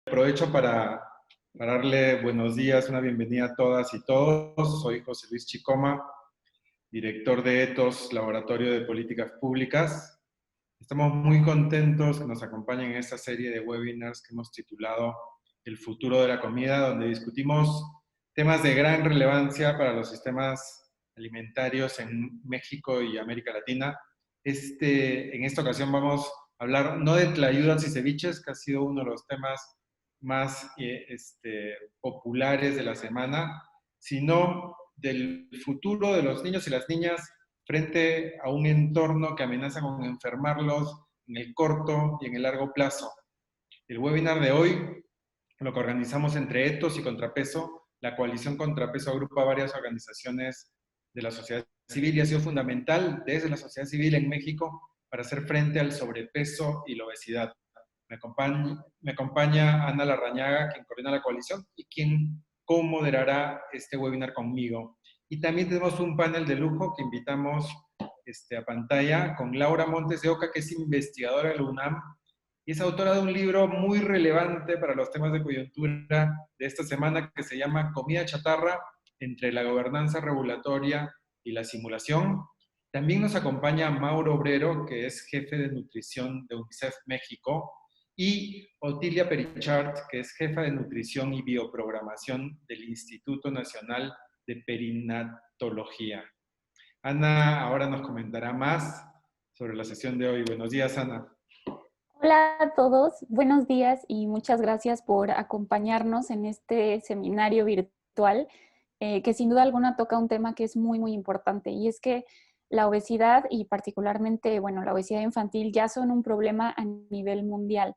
Aprovecho para darle buenos días, una bienvenida a todas y todos. Soy José Luis Chicoma, director de ETOS, Laboratorio de Políticas Públicas. Estamos muy contentos que nos acompañen en esta serie de webinars que hemos titulado El futuro de la comida, donde discutimos temas de gran relevancia para los sistemas alimentarios en México y América Latina. En esta ocasión vamos a hablar no de tlayudas y ceviches, que ha sido uno de los temas más populares de la semana, sino del futuro de los niños y las niñas frente a un entorno que amenaza con enfermarlos en el corto y en el largo plazo. El webinar de hoy lo que organizamos entre Etos y Contrapeso. La coalición Contrapeso agrupa varias organizaciones de la sociedad civil y ha sido fundamental desde la sociedad civil en México para hacer frente al sobrepeso y la obesidad. Me acompaña Ana Larrañaga, quien coordina la coalición y quien co-moderará este webinar conmigo. Y también tenemos un panel de lujo que invitamos a pantalla con Laura Montes de Oca, que es investigadora de la UNAM y es autora de un libro muy relevante para los temas de coyuntura de esta semana que se llama Comida chatarra entre la gobernanza regulatoria y la simulación. También nos acompaña Mauro Obrero, que es jefe de nutrición de UNICEF México, y Otilia Perichart, que es jefa de nutrición y bioprogramación del Instituto Nacional de Perinatología. Ana ahora nos comentará más sobre la sesión de hoy. Buenos días, Ana. Hola a todos, buenos días y muchas gracias por acompañarnos en este seminario virtual que sin duda alguna toca un tema que es muy importante, y es que la obesidad y particularmente, la obesidad infantil ya son un problema a nivel mundial.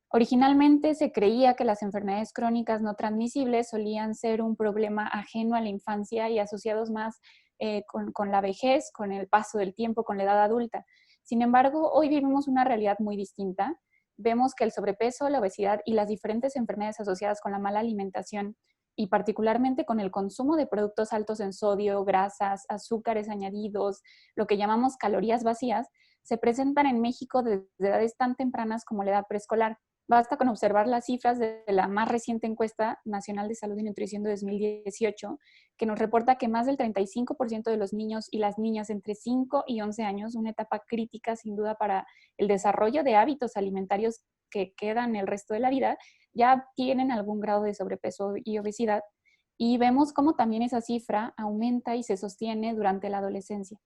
Originalmente se creía que las enfermedades crónicas no transmisibles solían ser un problema ajeno a la infancia y asociados más con la vejez, con el paso del tiempo, con la edad adulta. Sin embargo, hoy vivimos una realidad muy distinta. Vemos que el sobrepeso, la obesidad y las diferentes enfermedades asociadas con la mala alimentación y particularmente con el consumo de productos altos en sodio, grasas, azúcares añadidos, lo que llamamos calorías vacías, se presentan en México desde edades tan tempranas como la edad preescolar. Basta con observar las cifras de la más reciente encuesta nacional de salud y nutrición de 2018, que nos reporta que más del 35% de los niños y las niñas entre 5 y 11 años, una etapa crítica sin duda para el desarrollo de hábitos alimentarios que quedan el resto de la vida, ya tienen algún grado de sobrepeso y obesidad. Y vemos cómo también esa cifra aumenta y se sostiene durante la adolescencia.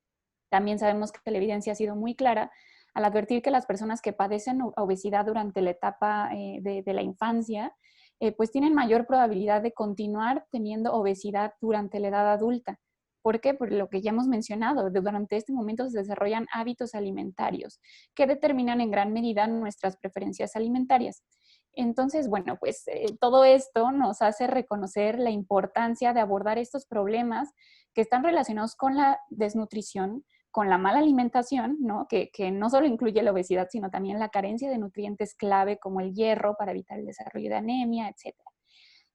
También sabemos que la evidencia ha sido muy clara al advertir que las personas que padecen obesidad durante la etapa de la infancia, pues tienen mayor probabilidad de continuar teniendo obesidad durante la edad adulta. ¿Por qué? Por lo que ya hemos mencionado, durante este momento se desarrollan hábitos alimentarios que determinan en gran medida nuestras preferencias alimentarias. Entonces, pues todo esto nos hace reconocer la importancia de abordar estos problemas que están relacionados con la desnutrición, con la mala alimentación, ¿no? Que no solo incluye la obesidad, sino también la carencia de nutrientes clave como el hierro para evitar el desarrollo de anemia, etc.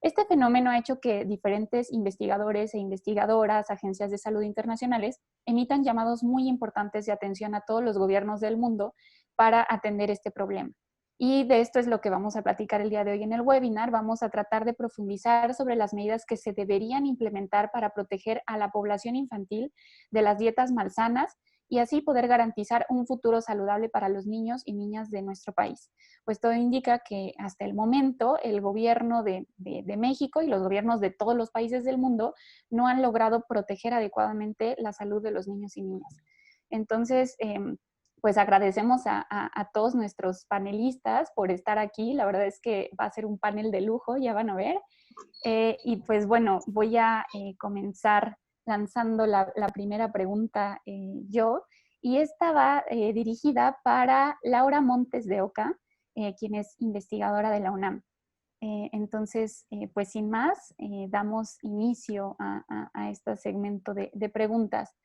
Este fenómeno ha hecho que diferentes investigadores e investigadoras, agencias de salud internacionales, emitan llamados muy importantes de atención a todos los gobiernos del mundo para atender este problema. Y de esto es lo que vamos a platicar el día de hoy en el webinar. Vamos a tratar de profundizar sobre las medidas que se deberían implementar para proteger a la población infantil de las dietas malsanas y así poder garantizar un futuro saludable para los niños y niñas de nuestro país. Pues todo indica que hasta el momento el gobierno de México y los gobiernos de todos los países del mundo no han logrado proteger adecuadamente la salud de los niños y niñas. Entonces, pues agradecemos a todos nuestros panelistas por estar aquí. La verdad es que va a ser un panel de lujo, ya van a ver. Y pues voy a comenzar lanzando la primera pregunta yo. Y esta va dirigida para Laura Montes de Oca, quien es investigadora de la UNAM. Entonces, pues sin más, damos inicio a este segmento de preguntas.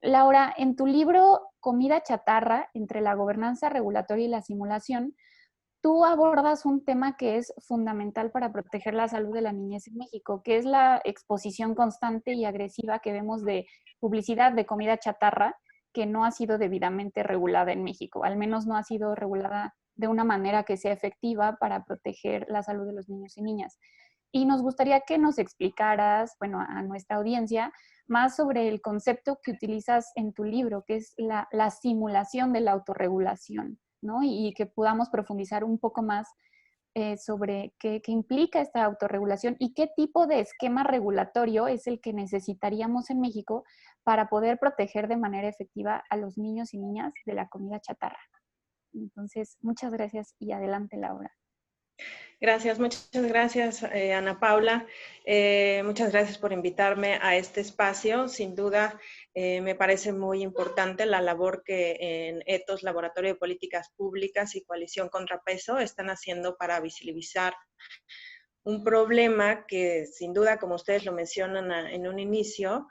Laura, en tu libro Comida chatarra, entre la gobernanza regulatoria y la simulación, tú abordas un tema que es fundamental para proteger la salud de la niñez en México, que es la exposición constante y agresiva que vemos de publicidad de comida chatarra que no ha sido debidamente regulada en México, al menos no ha sido regulada de una manera que sea efectiva para proteger la salud de los niños y niñas. Y nos gustaría que nos explicaras, bueno, a nuestra audiencia, más sobre el concepto que utilizas en tu libro, que es la simulación de la autorregulación, ¿no? Y que podamos profundizar un poco más sobre qué implica esta autorregulación y qué tipo de esquema regulatorio es el que necesitaríamos en México para poder proteger de manera efectiva a los niños y niñas de la comida chatarra. Entonces, muchas gracias y adelante, Laura. Gracias, muchas gracias, Ana Paula. Muchas gracias por invitarme a este espacio. Sin duda, me parece muy importante la labor que en ETOS, Laboratorio de Políticas Públicas y Coalición Contrapeso están haciendo para visibilizar un problema que sin duda, como ustedes lo mencionan en un inicio,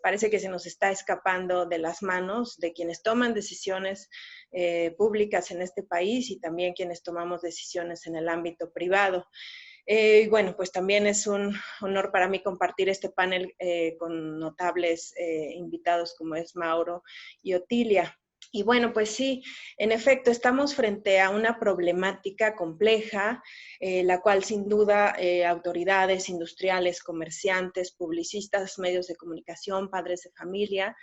parece que se nos está escapando de las manos de quienes toman decisiones públicas en este país y también quienes tomamos decisiones en el ámbito privado. Y bueno, pues también es un honor para mí compartir este panel con notables invitados como es Mauro y Otilia. Y bueno, pues sí, en efecto, estamos frente a una problemática compleja, la cual sin duda autoridades industriales, comerciantes, publicistas, medios de comunicación, padres de familia,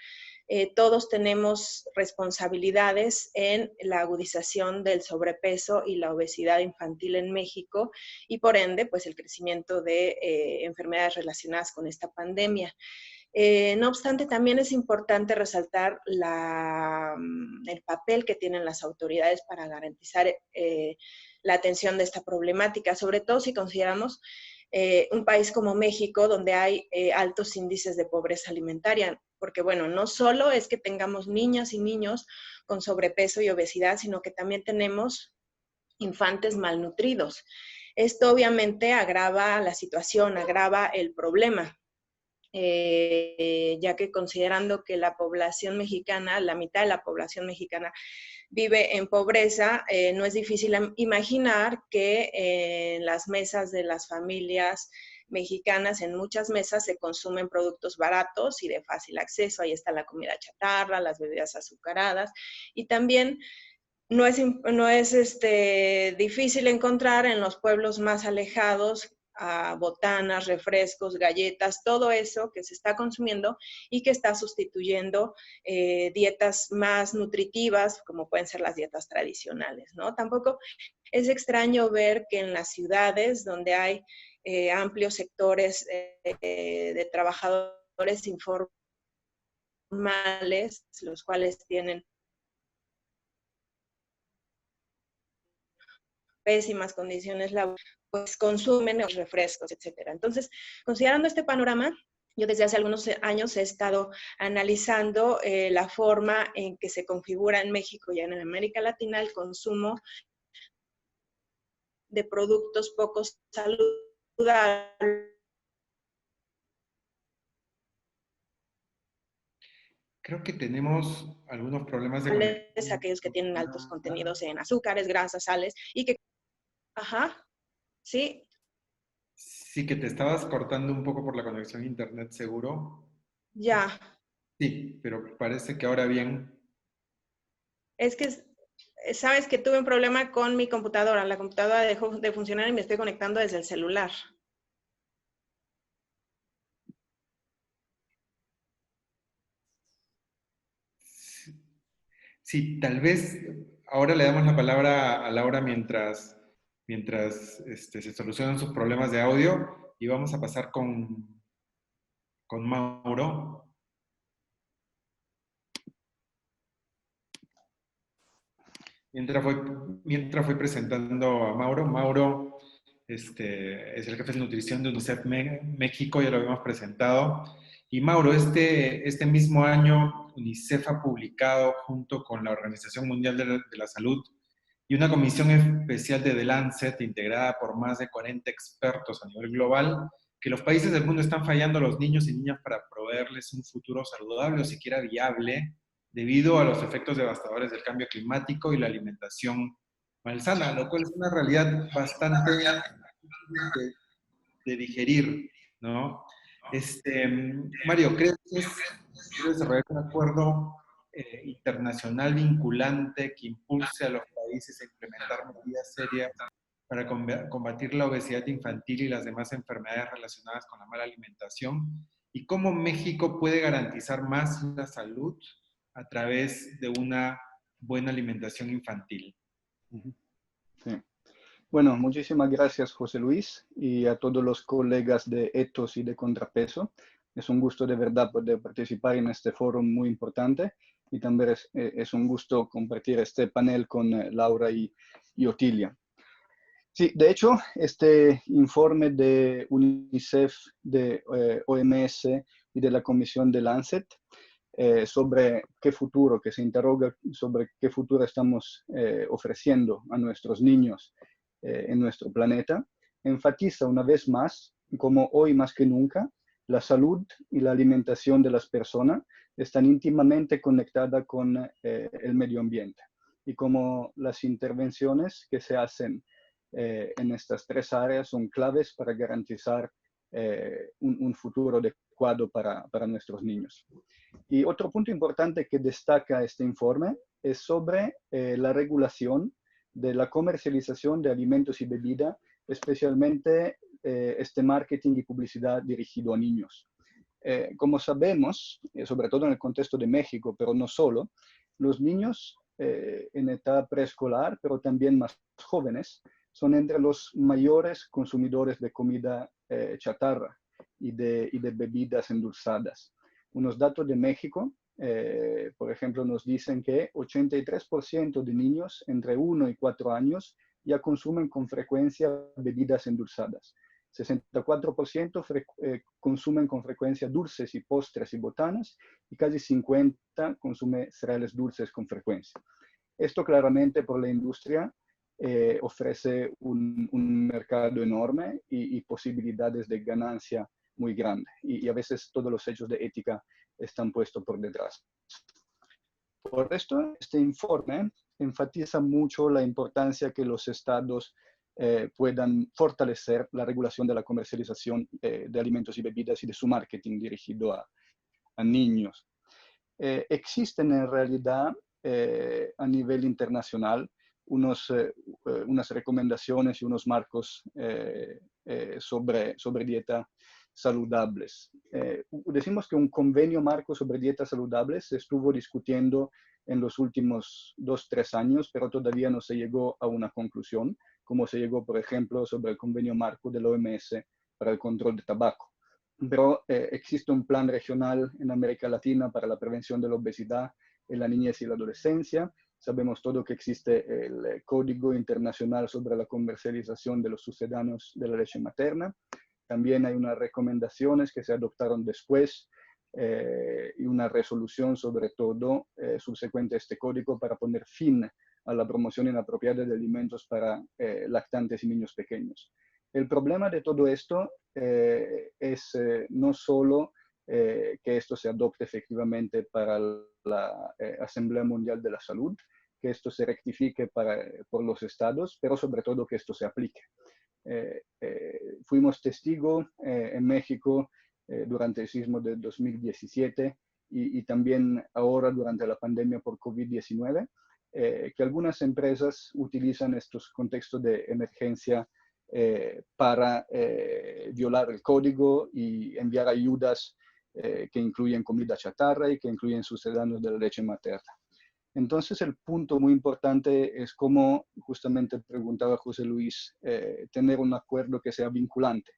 todos tenemos responsabilidades en la agudización del sobrepeso y la obesidad infantil en México y por ende, pues el crecimiento de enfermedades relacionadas con esta pandemia. No obstante, también es importante resaltar el papel que tienen las autoridades para garantizar la atención de esta problemática, sobre todo si consideramos un país como México, donde hay altos índices de pobreza alimentaria, porque bueno, no solo es que tengamos niñas y niños con sobrepeso y obesidad, sino que también tenemos infantes malnutridos. Esto obviamente agrava la situación, agrava el problema. Ya que considerando que la población mexicana, la mitad de la población mexicana vive en pobreza, no es difícil imaginar que en las mesas de las familias mexicanas, en muchas mesas se consumen productos baratos y de fácil acceso. Ahí está la comida chatarra, las bebidas azucaradas y también no es difícil encontrar en los pueblos más alejados botanas, refrescos, galletas, todo eso que se está consumiendo y que está sustituyendo dietas más nutritivas, como pueden ser las dietas tradicionales, ¿no? Tampoco es extraño ver que en las ciudades donde hay amplios sectores de trabajadores informales, los cuales tienen pésimas condiciones laborales, pues consumen los refrescos, etcétera. Entonces, considerando este panorama, yo desde hace algunos años he estado analizando la forma en que se configura en México y en América Latina el consumo de productos poco saludables. Creo que tenemos algunos problemas de conexión. Aquellos que tienen altos contenidos en azúcares, grasas, sales, y que, ajá, sí, Sí, que te estabas cortando un poco por la conexión a internet, seguro. ya. Sí, pero parece que ahora bien. Es que sabes que tuve un problema con mi computadora. La computadora dejó de funcionar y me estoy conectando desde el celular. Sí, tal vez ahora le damos la palabra a Laura mientras se solucionan sus problemas de audio y vamos a pasar con Mauro. Mientras fui presentando a Mauro, Mauro es el jefe de nutrición de UNICEF México, ya lo habíamos presentado. Y Mauro, este mismo año UNICEF ha publicado junto con la Organización Mundial de la Salud y una comisión especial de The Lancet, integrada por más de 40 expertos a nivel global, que los países del mundo están fallando a los niños y niñas para proveerles un futuro saludable o siquiera viable debido a los efectos devastadores del cambio climático y la alimentación malsana, lo cual es una realidad bastante de digerir, ¿no? Mario, ¿crees que es necesario desarrollar un acuerdo internacional vinculante que impulse a los países a implementar implementar medidas serias para combatir la obesidad infantil y las demás enfermedades relacionadas con la mala alimentación, y cómo México puede garantizar más la salud a través de una buena alimentación infantil. Sí. Bueno, muchísimas gracias, José Luis, y a todos los colegas de Ethos y de Contrapeso. Es un gusto de verdad poder participar en este foro muy importante, y también es un gusto compartir este panel con Laura y Otilia. Sí, de hecho, este informe de UNICEF, de OMS y de la Comisión de Lancet sobre qué futuro, que se interroga sobre qué futuro estamos ofreciendo a nuestros niños en nuestro planeta, enfatiza una vez más, como hoy más que nunca, la salud y la alimentación de las personas están íntimamente conectadas con el medio ambiente, y como las intervenciones que se hacen en estas tres áreas son claves para garantizar un futuro adecuado para nuestros niños. Y otro punto importante que destaca este informe es sobre la regulación de la comercialización de alimentos y bebidas, especialmente este marketing y publicidad dirigido a niños. Como sabemos, sobre todo en el contexto de México, pero no solo, los niños en edad preescolar, pero también más jóvenes, son entre los mayores consumidores de comida chatarra y de bebidas endulzadas. Unos datos de México, por ejemplo, nos dicen que 83% de niños entre 1 y 4 años ya consumen con frecuencia bebidas endulzadas. 64% consumen con frecuencia dulces y postres y botanas, y casi 50% consumen cereales dulces con frecuencia. Esto claramente por la industria ofrece un mercado enorme y posibilidades de ganancia muy grandes. Y a veces todos los hechos de ética están puestos por detrás. Por esto, este informe enfatiza mucho la importancia que los estados puedan fortalecer la regulación de la comercialización de alimentos y bebidas y de su marketing dirigido a niños. Existen en realidad a nivel internacional unas recomendaciones y unos marcos sobre dieta saludables. Decimos que un convenio marco sobre dietas saludables se estuvo discutiendo en los últimos 2-3 años, pero todavía no se llegó a una conclusión, como se llegó, por ejemplo, sobre el convenio marco de la OMS para el control de tabaco. Pero existe un plan regional en América Latina para la prevención de la obesidad en la niñez y la adolescencia. Sabemos todo que existe el Código Internacional sobre la Comercialización de los Sucedáneos de la Leche Materna. También hay unas recomendaciones que se adoptaron después y una resolución sobre todo subsecuente a este código para poner fin a la promoción inapropiada de alimentos para lactantes y niños pequeños. El problema de todo esto es no solo que esto se adopte efectivamente para la Asamblea Mundial de la Salud, que esto se rectifique por los estados, pero sobre todo que esto se aplique. Fuimos testigos en México durante el sismo de 2017 y también ahora durante la pandemia por COVID-19, que algunas empresas utilizan estos contextos de emergencia para violar el código y enviar ayudas que incluyen comida chatarra y que incluyen sucedáneos de la leche materna. Entonces, el punto muy importante es cómo, justamente preguntaba José Luis, tener un acuerdo que sea vinculante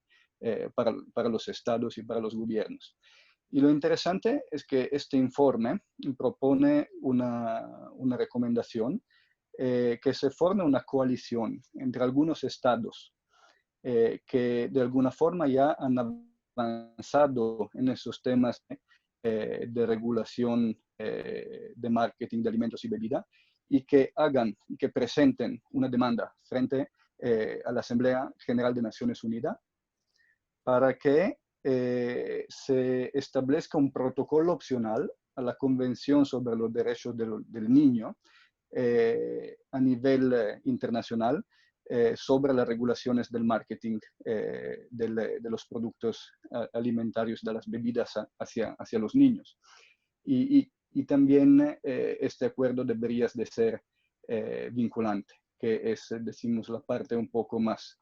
para los estados y para los gobiernos. Y lo interesante es que este informe propone una recomendación que se forme una coalición entre algunos estados que de alguna forma ya han avanzado en esos temas de regulación de marketing de alimentos y bebidas, y que que presenten una demanda frente a la Asamblea General de Naciones Unidas para que se establezca un protocolo opcional a la Convención sobre los Derechos del Niño a nivel internacional sobre las regulaciones del marketing de los productos alimentarios, de las bebidas hacia los niños. Y también este acuerdo debería de ser vinculante. que es, decimos, la parte un poco más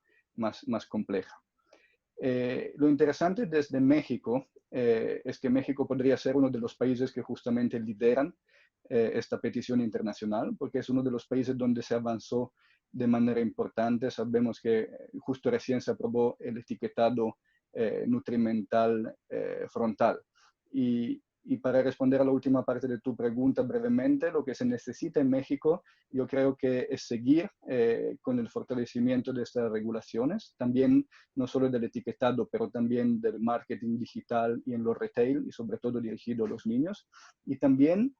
compleja. Lo interesante desde México es que México podría ser uno de los países que justamente lideran esta petición internacional, porque es uno de los países donde se avanzó de manera importante. Sabemos que justo recién se aprobó el etiquetado nutrimental frontal. Y para responder a la última parte de tu pregunta brevemente, lo que se necesita en México, yo creo que es seguir con el fortalecimiento de estas regulaciones, también no solo del etiquetado, pero también del marketing digital y en los retail, y sobre todo dirigido a los niños. Y también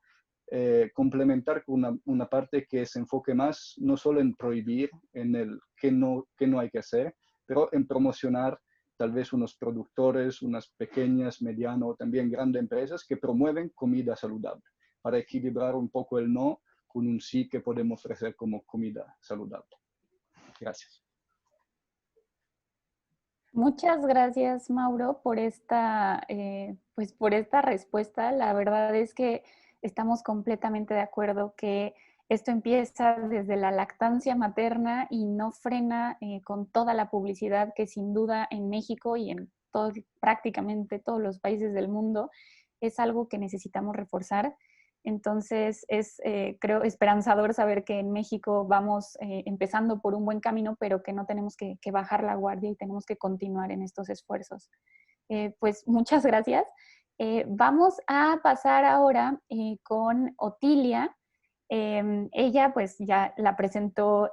complementar con una parte que se enfoque más no solo en prohibir, en el qué no hay que hacer, pero en promocionar tal vez unos productores, unas pequeñas, medianas o también grandes empresas que promueven comida saludable, para equilibrar un poco el no con un sí que podemos ofrecer como comida saludable. Gracias. Muchas gracias, Mauro, por por esta respuesta. La verdad es que estamos completamente de acuerdo que esto empieza desde la lactancia materna y no frena con toda la publicidad que sin duda en México y en prácticamente todos los países del mundo es algo que necesitamos reforzar. Entonces es, creo, esperanzador saber que en México vamos empezando por un buen camino, pero que no tenemos que bajar la guardia y tenemos que continuar en estos esfuerzos. Pues muchas gracias. Vamos a pasar ahora con Otilia. Ella, pues ya la presentó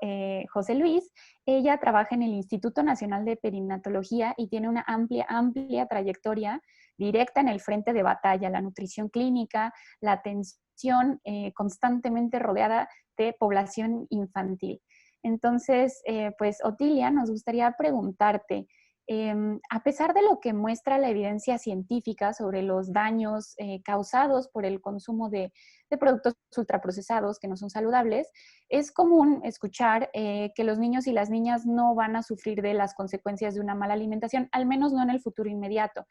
José Luis. Ella trabaja en el Instituto Nacional de Perinatología y tiene una amplia trayectoria directa en el frente de batalla, la nutrición clínica, la atención constantemente rodeada de población infantil. Entonces, pues Otilia, nos gustaría preguntarte, a pesar de lo que muestra la evidencia científica sobre los daños causados por el consumo de productos ultraprocesados que no son saludables, es común escuchar que los niños y las niñas no van a sufrir de las consecuencias de una mala alimentación, al menos no en el futuro inmediato,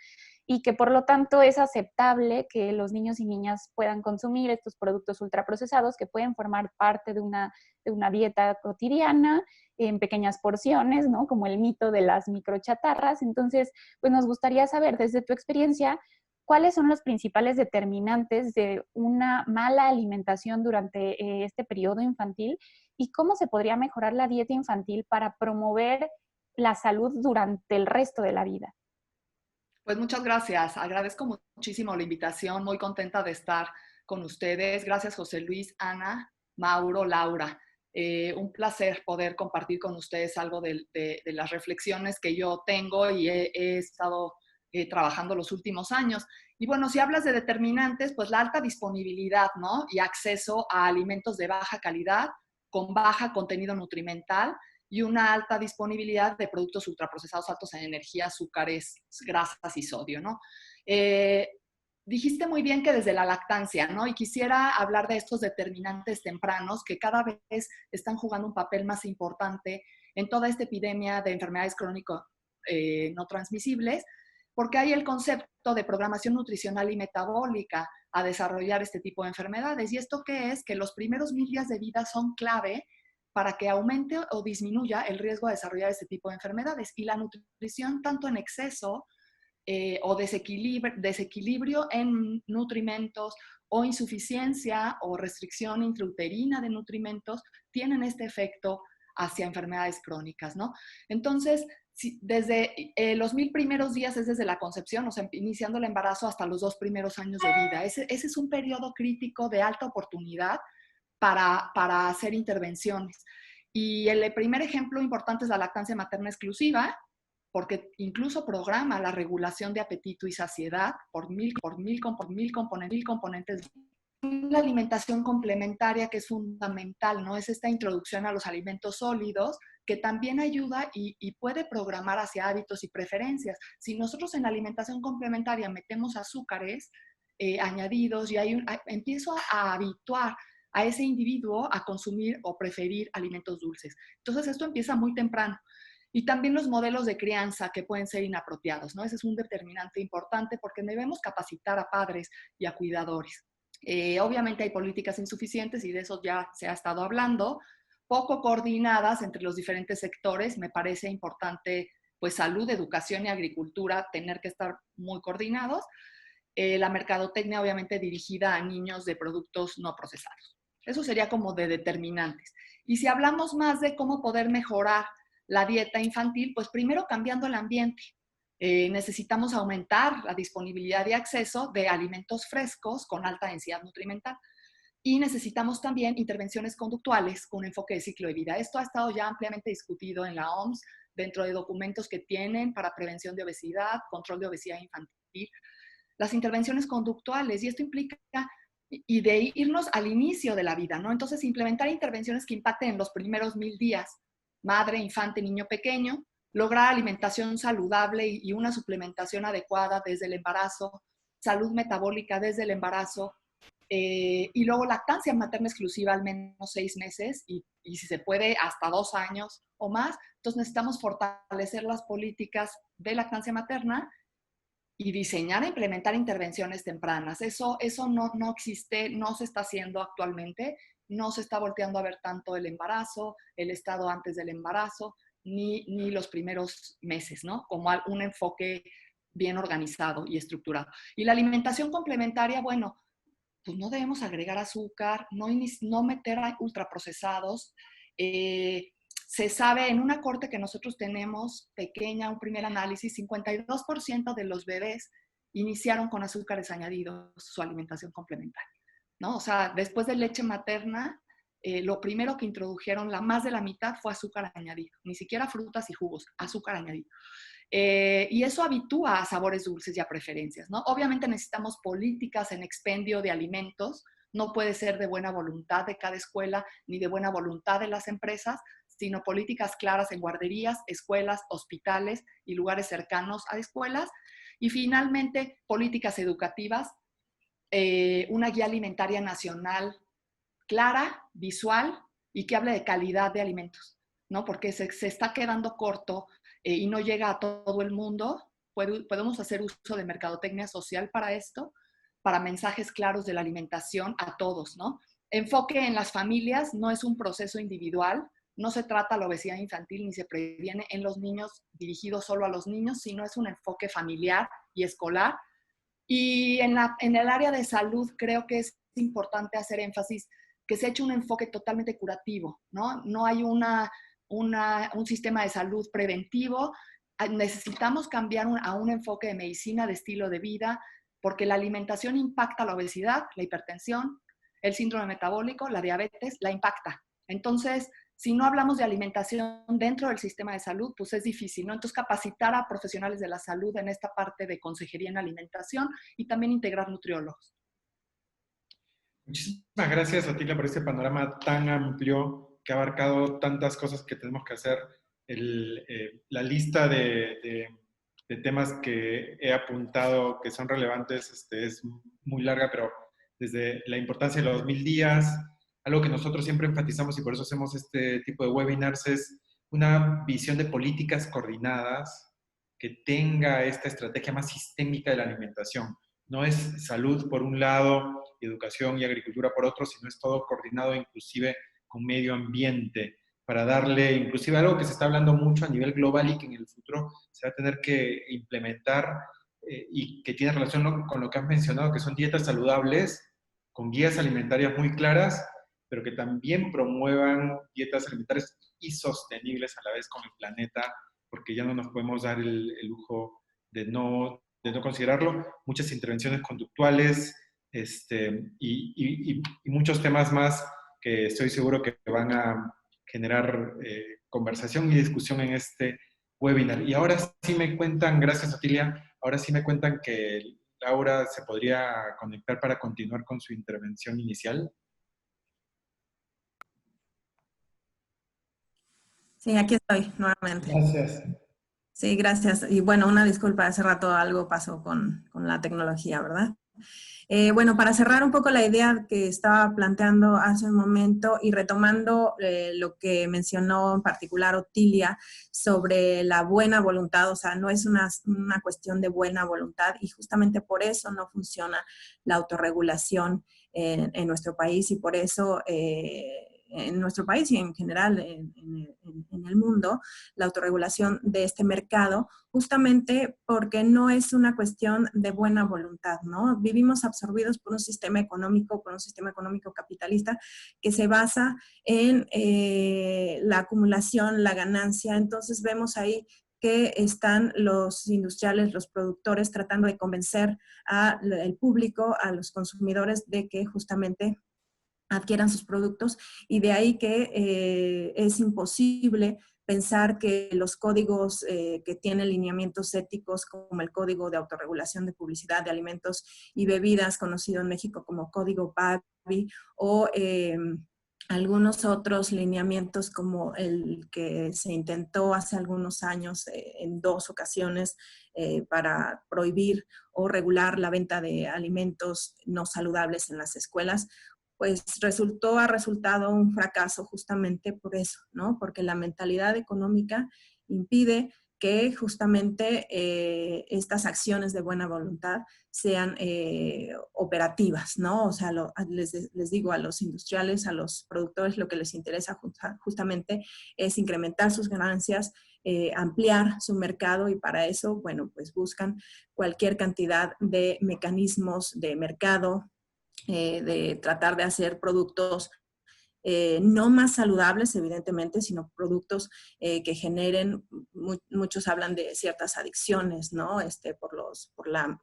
y que por lo tanto es aceptable que los niños y niñas puedan consumir estos productos ultraprocesados que pueden formar parte de una dieta cotidiana en pequeñas porciones, ¿no? Como el mito de las microchatarras. Entonces, pues nos gustaría saber desde tu experiencia, ¿cuáles son los principales determinantes de una mala alimentación durante este periodo infantil y cómo se podría mejorar la dieta infantil para promover la salud durante el resto de la vida? Pues muchas gracias. Agradezco muchísimo la invitación. Muy contenta de estar con ustedes. Gracias, José Luis, Ana, Mauro, Laura. Un placer poder compartir con ustedes algo de las reflexiones que yo tengo y he estado trabajando los últimos años. Y bueno, si hablas de determinantes, pues la alta disponibilidad, ¿no? Y acceso a alimentos de baja calidad, con baja contenido nutrimental y una alta disponibilidad de productos ultraprocesados altos en energía, azúcares, grasas y sodio, ¿no? Dijiste muy bien que desde la lactancia, ¿no? Y quisiera hablar de estos determinantes tempranos que cada vez están jugando un papel más importante en toda esta epidemia de enfermedades crónicas no transmisibles, porque hay el concepto de programación nutricional y metabólica a desarrollar este tipo de enfermedades. ¿Y esto qué es? Que los primeros 1000 días de vida son clave para que aumente o disminuya el riesgo de desarrollar este tipo de enfermedades. Y la nutrición, tanto en exceso o desequilibrio en nutrimentos o insuficiencia o restricción intrauterina de nutrimentos, tienen este efecto hacia enfermedades crónicas, ¿no? Entonces, desde los 1000 primeros días es desde la concepción, o sea, iniciando el embarazo hasta los 2 primeros años de vida. Ese es un periodo crítico de alta oportunidad para hacer intervenciones. Y el primer ejemplo importante es la lactancia materna exclusiva, porque incluso programa la regulación de apetito y saciedad por mil componentes. La alimentación complementaria, que es fundamental, ¿no? Es esta introducción a los alimentos sólidos que también ayuda y puede programar hacia hábitos y preferencias. Si nosotros en la alimentación complementaria metemos azúcares añadidos y empiezo a habituar a ese individuo a consumir o preferir alimentos dulces. Entonces esto empieza muy temprano. Y también los modelos de crianza que pueden ser inapropiados, ¿no? Ese es un determinante importante porque debemos capacitar a padres y a cuidadores. Obviamente hay políticas insuficientes y de eso ya se ha estado hablando, poco coordinadas entre los diferentes sectores. Me parece importante, pues salud, educación y agricultura, tener que estar muy coordinados. La mercadotecnia obviamente dirigida a niños de productos no procesados. Eso sería como de determinantes. Y si hablamos más de cómo poder mejorar la dieta infantil, pues primero cambiando el ambiente. Necesitamos aumentar la disponibilidad y acceso de alimentos frescos con alta densidad nutrimental. Y necesitamos también intervenciones conductuales con enfoque de ciclo de vida. Esto ha estado ya ampliamente discutido en la OMS, dentro de documentos que tienen para prevención de obesidad, control de obesidad infantil, las intervenciones conductuales. Y esto implica y de irnos al inicio de la vida, ¿no? Entonces, implementar intervenciones que impacten en los primeros 1000 días, madre, infante, niño pequeño, lograr alimentación saludable y una suplementación adecuada desde el embarazo, salud metabólica desde el embarazo, y luego lactancia materna exclusiva al menos 6 meses y si se puede hasta 2 años o más. Entonces necesitamos fortalecer las políticas de lactancia materna y diseñar e implementar intervenciones tempranas. Eso no existe, no se está haciendo actualmente, no se está volteando a ver tanto el embarazo, el estado antes del embarazo, ni los primeros meses, ¿no? Como un enfoque bien organizado y estructurado. Y la alimentación complementaria, bueno, pues no debemos agregar azúcar, no meter a ultraprocesados. Se sabe en una corte que nosotros tenemos pequeña, un primer análisis, 52% de los bebés iniciaron con azúcares añadidos su alimentación complementaria, ¿no? O sea, después de leche materna, lo primero que introdujeron, más de la mitad, fue azúcar añadido. Ni siquiera frutas y jugos, azúcar añadido. Y eso habitúa a sabores dulces y a preferencias, ¿no? Obviamente necesitamos políticas en expendio de alimentos. No puede ser de buena voluntad de cada escuela ni de buena voluntad de las empresas, sino políticas claras en guarderías, escuelas, hospitales y lugares cercanos a escuelas. Y finalmente, políticas educativas, una guía alimentaria nacional clara, visual y que hable de calidad de alimentos, ¿no? Porque se está quedando corto y no llega a todo el mundo. Podemos hacer uso de mercadotecnia social para esto, para mensajes claros de la alimentación a todos, ¿no? Enfoque en las familias, no es un proceso individual, no se trata la obesidad infantil ni se previene en los niños, dirigido solo a los niños, sino es un enfoque familiar y escolar. Y en el área de salud creo que es importante hacer énfasis que se ha hecho un enfoque totalmente curativo, ¿no? No hay un sistema de salud preventivo. Necesitamos cambiar a un enfoque de medicina de estilo de vida, porque la alimentación impacta la obesidad, la hipertensión, el síndrome metabólico, la diabetes, la impacta. Entonces, si no hablamos de alimentación dentro del sistema de salud, pues es difícil, ¿no? Entonces, capacitar a profesionales de la salud en esta parte de consejería en alimentación y también integrar nutriólogos. Muchísimas gracias, Otilia, por este panorama tan amplio que ha abarcado tantas cosas que tenemos que hacer. La lista de temas que he apuntado que son relevantes es muy larga, pero desde la importancia de los 1000 días, algo que nosotros siempre enfatizamos y por eso hacemos este tipo de webinars, es una visión de políticas coordinadas que tenga esta estrategia más sistémica de la alimentación. No es salud por un lado, educación y agricultura por otro, sino es todo coordinado inclusive con medio ambiente, para darle inclusive algo que se está hablando mucho a nivel global y que en el futuro se va a tener que implementar y que tiene relación con lo que has mencionado, que son dietas saludables, con guías alimentarias muy claras, pero que también promuevan dietas alimentarias y sostenibles a la vez con el planeta, porque ya no nos podemos dar el lujo de no considerarlo. Muchas intervenciones conductuales y muchos temas más que estoy seguro que van a generar conversación y discusión en este webinar. Y ahora sí me cuentan, gracias Otilia, ahora sí me cuentan que Laura se podría conectar para continuar con su intervención inicial. Sí, aquí estoy nuevamente. Gracias. Sí, gracias. Y bueno, una disculpa, hace rato algo pasó con la tecnología, ¿verdad? Bueno, para cerrar un poco la idea que estaba planteando hace un momento y retomando lo que mencionó en particular Otilia sobre la buena voluntad, o sea, no es una cuestión de buena voluntad y justamente por eso no funciona la autorregulación en nuestro país y por eso en nuestro país y en general en el mundo, la autorregulación de este mercado, justamente porque no es una cuestión de buena voluntad, ¿no? Vivimos absorbidos por un sistema económico capitalista que se basa en la acumulación, la ganancia. Entonces vemos ahí que están los industriales, los productores tratando de convencer al público, a los consumidores de que justamente adquieran sus productos, y de ahí que es imposible pensar que los códigos que tienen lineamientos éticos, como el Código de Autorregulación de Publicidad de Alimentos y Bebidas, conocido en México como Código PABI, o algunos otros lineamientos como el que se intentó hace algunos años en 2 ocasiones para prohibir o regular la venta de alimentos no saludables en las escuelas, pues ha resultado un fracaso justamente por eso, ¿no? Porque la mentalidad económica impide que justamente estas acciones de buena voluntad sean operativas, ¿no? O sea, les digo, a los industriales, a los productores, lo que les interesa justamente es incrementar sus ganancias, ampliar su mercado, y para eso, bueno, pues buscan cualquier cantidad de mecanismos de mercado, de tratar de hacer productos no más saludables, evidentemente, sino productos que generen, muchos hablan de ciertas adicciones, ¿no? Por la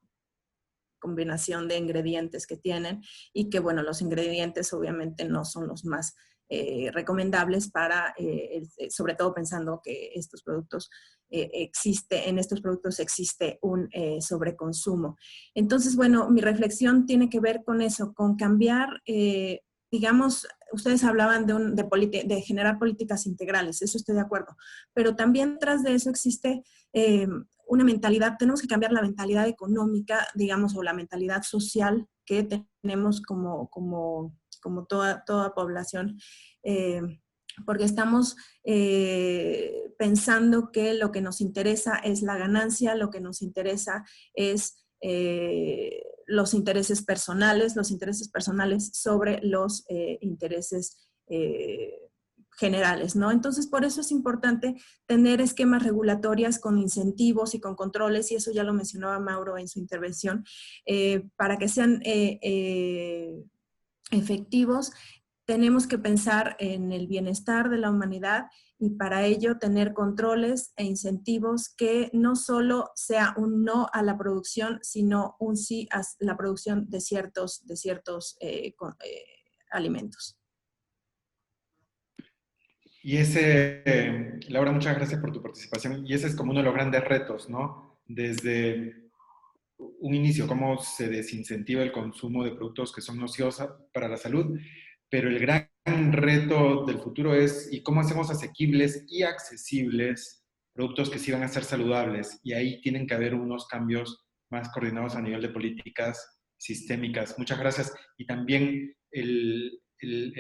combinación de ingredientes que tienen, y que, bueno, los ingredientes obviamente no son los más recomendables para, sobre todo pensando que estos productos en estos productos existe un sobreconsumo. Entonces, bueno, mi reflexión tiene que ver con eso, con cambiar, digamos, ustedes hablaban de generar políticas integrales, eso estoy de acuerdo, pero también tras de eso existe una mentalidad, tenemos que cambiar la mentalidad económica, digamos, o la mentalidad social que tenemos como toda población, porque estamos pensando que lo que nos interesa es la ganancia, lo que nos interesa es los intereses personales sobre los intereses generales, ¿no? Entonces, por eso es importante tener esquemas regulatorios con incentivos y con controles, y eso ya lo mencionaba Mauro en su intervención, para que sean efectivos. Tenemos que pensar en el bienestar de la humanidad, y para ello tener controles e incentivos que no solo sea un no a la producción, sino un sí a la producción de ciertos alimentos. Y Laura, muchas gracias por tu participación. Y ese es como uno de los grandes retos, ¿no? Desde un inicio, cómo se desincentiva el consumo de productos que son nocivos para la salud, pero el gran reto del futuro es ¿y cómo hacemos asequibles y accesibles productos que sí van a ser saludables? Y ahí tienen que haber unos cambios más coordinados a nivel de políticas sistémicas. Muchas gracias. Y también el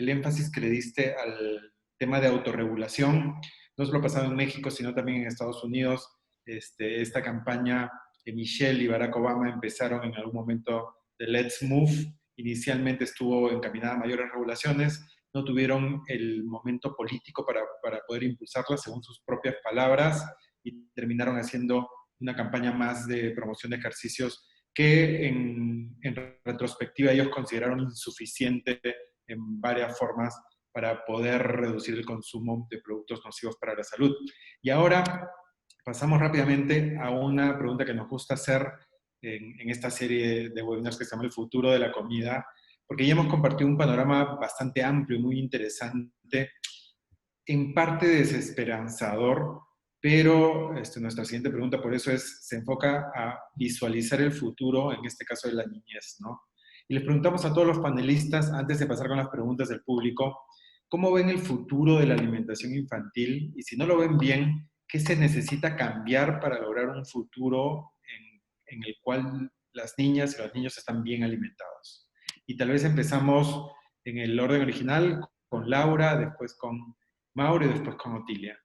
énfasis que le diste al tema de autorregulación, no solo pasado en México, sino también en Estados Unidos, esta campaña que Michelle y Barack Obama empezaron en algún momento de Let's Move, inicialmente estuvo encaminada a mayores regulaciones, no tuvieron el momento político para poder impulsarla según sus propias palabras, y terminaron haciendo una campaña más de promoción de ejercicios que en retrospectiva ellos consideraron insuficiente en varias formas para poder reducir el consumo de productos nocivos para la salud. Y ahora pasamos rápidamente a una pregunta que nos gusta hacer en esta serie de webinars que se llama El futuro de la comida, porque ya hemos compartido un panorama bastante amplio y muy interesante, en parte desesperanzador, pero nuestra siguiente pregunta por eso se enfoca a visualizar el futuro, en este caso de la niñez, ¿no? Y les preguntamos a todos los panelistas, antes de pasar con las preguntas del público, ¿cómo ven el futuro de la alimentación infantil? Y si no lo ven bien, ¿qué se necesita cambiar para lograr un futuro en el cual las niñas y los niños están bien alimentados? Y tal vez empezamos en el orden original, con Laura, después con Mauro y después con Otilia.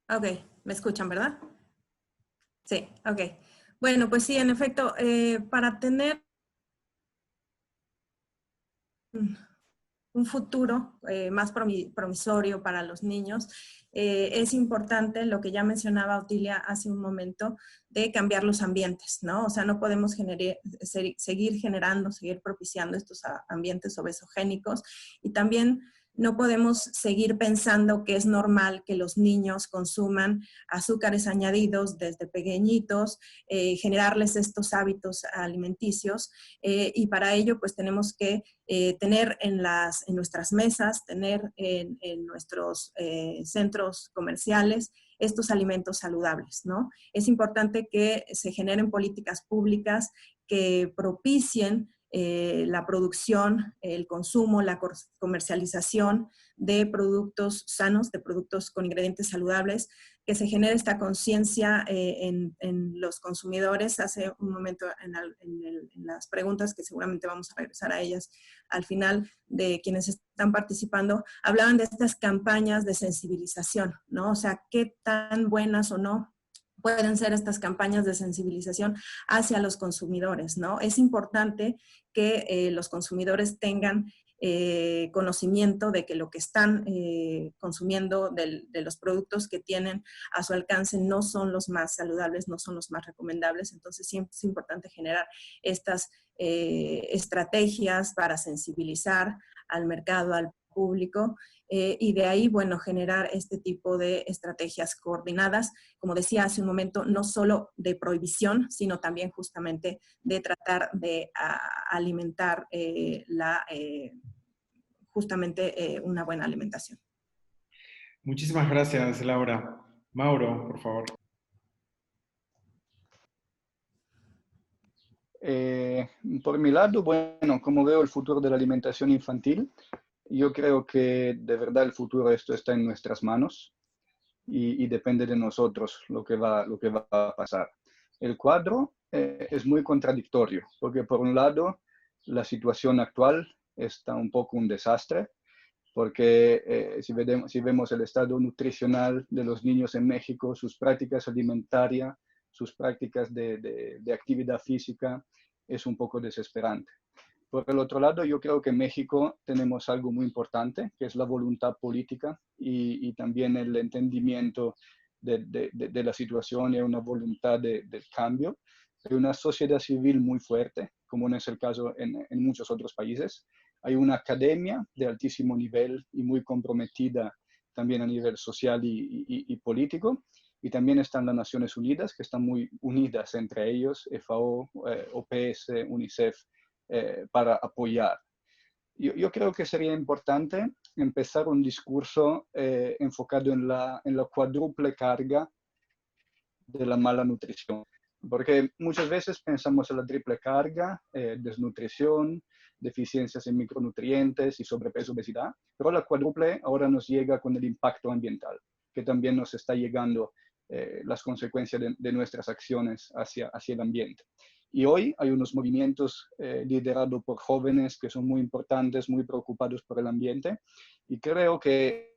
Ok, ¿me escuchan, verdad? Sí, ok. Bueno, pues sí, en efecto, para tener un futuro más promisorio para los niños, es importante lo que ya mencionaba Otilia hace un momento, de cambiar los ambientes, ¿no? O sea, no podemos seguir propiciando estos ambientes obesogénicos, y también no podemos seguir pensando que es normal que los niños consuman azúcares añadidos desde pequeñitos, generarles estos hábitos alimenticios, y para ello pues tenemos que tener en nuestras mesas, tener en nuestros centros comerciales estos alimentos saludables, ¿no? Es importante que se generen políticas públicas que propicien la producción, el consumo, la comercialización de productos sanos, de productos con ingredientes saludables, que se genere esta conciencia en los consumidores. Hace un momento en las preguntas, que seguramente vamos a regresar a ellas al final, de quienes están participando, hablaban de estas campañas de sensibilización, ¿no? O sea, qué tan buenas o no pueden ser estas campañas de sensibilización hacia los consumidores, ¿no? Es importante que los consumidores tengan conocimiento de que lo que están consumiendo, de los productos que tienen a su alcance, no son los más saludables, no son los más recomendables. Entonces siempre es importante generar estas estrategias para sensibilizar al mercado, al público, y de ahí, bueno, generar este tipo de estrategias coordinadas, como decía hace un momento, no solo de prohibición, sino también justamente de tratar de alimentar justamente una buena alimentación. Muchísimas gracias, Laura. Mauro, por favor. Por mi lado, bueno, como veo el futuro de la alimentación infantil, yo creo que de verdad el futuro esto está en nuestras manos y depende de nosotros lo que va a pasar. El cuadro es muy contradictorio, porque por un lado la situación actual está un poco un desastre, porque si vemos el estado nutricional de los niños en México, sus prácticas alimentarias, sus prácticas de actividad física, es un poco desesperante. Por el otro lado, yo creo que en México tenemos algo muy importante, que es la voluntad política y también el entendimiento de la situación y una voluntad del cambio. Hay una sociedad civil muy fuerte, como no es el caso en muchos otros países. Hay una academia de altísimo nivel y muy comprometida también a nivel social y político. Y también están las Naciones Unidas, que están muy unidas entre ellos, FAO, OPS, UNICEF, para apoyar. Yo creo que sería importante empezar un discurso enfocado en la cuádruple carga de la mala nutrición. Porque muchas veces pensamos en la triple carga, desnutrición, deficiencias en micronutrientes y sobrepeso, obesidad, pero la cuádruple ahora nos llega con el impacto ambiental, que también nos está llegando las consecuencias de nuestras acciones hacia el ambiente. Y hoy hay unos movimientos liderados por jóvenes que son muy importantes, muy preocupados por el ambiente, y creo que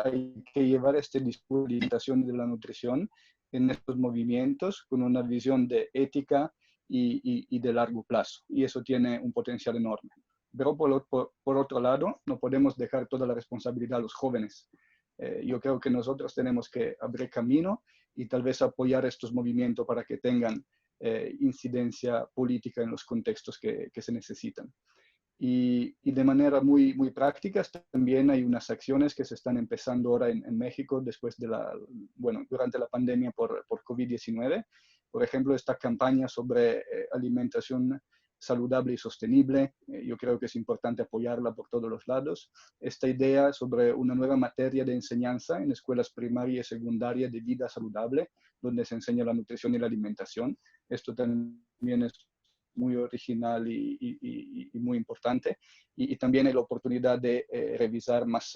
hay que llevar este discurso de alimentación y de la nutrición en estos movimientos con una visión de ética y de largo plazo. Y eso tiene un potencial enorme. Pero por otro lado, no podemos dejar toda la responsabilidad a los jóvenes. Yo creo que nosotros tenemos que abrir camino y tal vez apoyar estos movimientos para que tengan incidencia política en los contextos que se necesitan. Y de manera muy, muy práctica también hay unas acciones que se están empezando ahora en México después de durante la pandemia por COVID-19. Por ejemplo, esta campaña sobre alimentación saludable y sostenible, yo creo que es importante apoyarla por todos los lados. Esta idea sobre una nueva materia de enseñanza en escuelas primaria y secundaria de vida saludable, donde se enseña la nutrición y la alimentación. Esto también es muy original y muy importante. Y también hay la oportunidad de revisar más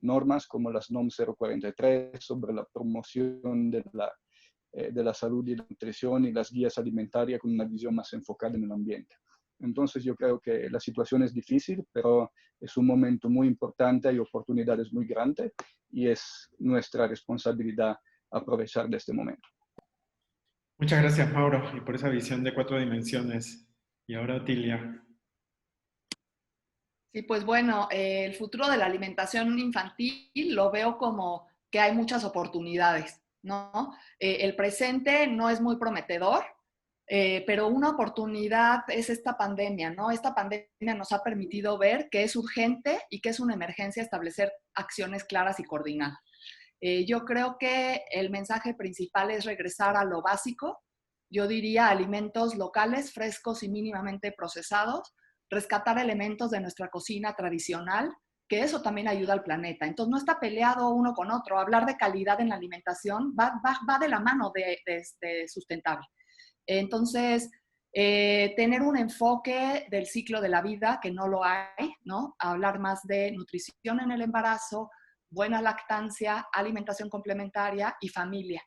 normas como las NOM 043 sobre la promoción de la salud y la nutrición y las guías alimentarias con una visión más enfocada en el ambiente. Entonces yo creo que la situación es difícil, pero es un momento muy importante, hay oportunidades muy grandes y es nuestra responsabilidad aprovechar de este momento. Muchas gracias, Mauro, y por esa visión de 4 dimensiones. Y ahora, Tilia. Sí, pues bueno, el futuro de la alimentación infantil lo veo como que hay muchas oportunidades, ¿no? El presente no es muy prometedor, pero una oportunidad es esta pandemia, ¿no? Esta pandemia nos ha permitido ver que es urgente y que es una emergencia establecer acciones claras y coordinadas. Yo creo que el mensaje principal es regresar a lo básico, yo diría alimentos locales, frescos y mínimamente procesados, rescatar elementos de nuestra cocina tradicional, que eso también ayuda al planeta. Entonces no está peleado uno con otro. Hablar de calidad en la alimentación va de la mano de sustentable. Entonces, tener un enfoque del ciclo de la vida, que no lo hay, ¿no? Hablar más de nutrición en el embarazo, buena lactancia, alimentación complementaria y familia.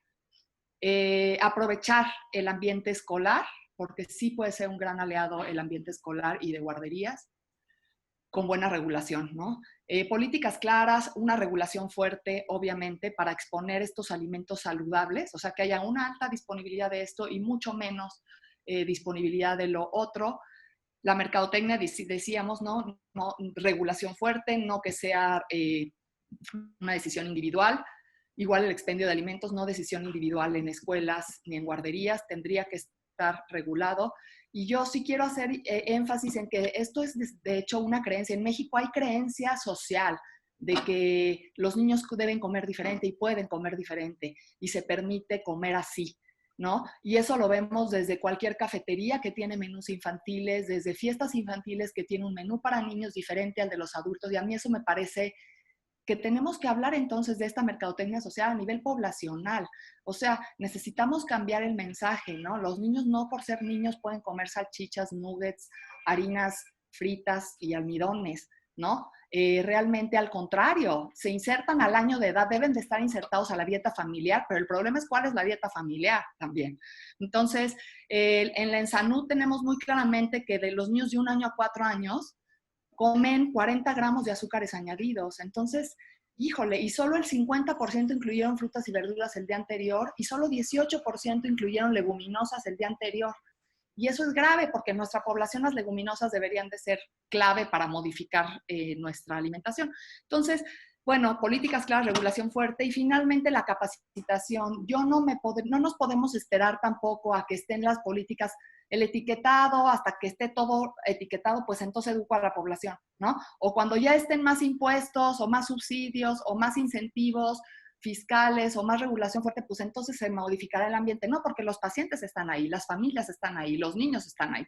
Aprovechar el ambiente escolar, porque sí puede ser un gran aliado el ambiente escolar y de guarderías, con buena regulación, ¿no? Políticas claras, una regulación fuerte, obviamente, para exponer estos alimentos saludables, o sea, que haya una alta disponibilidad de esto y mucho menos disponibilidad de lo otro. La mercadotecnia, decíamos, ¿no? Regulación fuerte, no que sea una decisión individual. Igual el expendio de alimentos, no decisión individual en escuelas ni en guarderías, tendría que estar regulado. Y yo sí quiero hacer énfasis en que esto es de hecho una creencia. En México hay creencia social de que los niños deben comer diferente y pueden comer diferente y se permite comer así, ¿no? Y eso lo vemos desde cualquier cafetería que tiene menús infantiles, desde fiestas infantiles que tiene un menú para niños diferente al de los adultos. Y a mí eso me parece que tenemos que hablar entonces de esta mercadotecnia social a nivel poblacional. O sea, necesitamos cambiar el mensaje, ¿no? Los niños no por ser niños pueden comer salchichas, nuggets, harinas fritas y almidones, ¿no? Realmente al contrario, se insertan al año de edad, deben de estar insertados a la dieta familiar, pero el problema es cuál es la dieta familiar también. Entonces, en la ENSANUD tenemos muy claramente que de los niños de 1 año a 4 años, comen 40 gramos de azúcares añadidos. Entonces, híjole, y solo el 50% incluyeron frutas y verduras el día anterior y solo 18% incluyeron leguminosas el día anterior. Y eso es grave porque en nuestra población las leguminosas deberían de ser clave para modificar nuestra alimentación. Entonces, bueno, políticas claras, regulación fuerte y finalmente la capacitación. No nos podemos esperar tampoco a que estén las políticas, el etiquetado, hasta que esté todo etiquetado, pues entonces educo a la población, ¿no? O cuando ya estén más impuestos o más subsidios o más incentivos fiscales o más regulación fuerte, pues entonces se modificará el ambiente. No, porque los pacientes están ahí, las familias están ahí, los niños están ahí.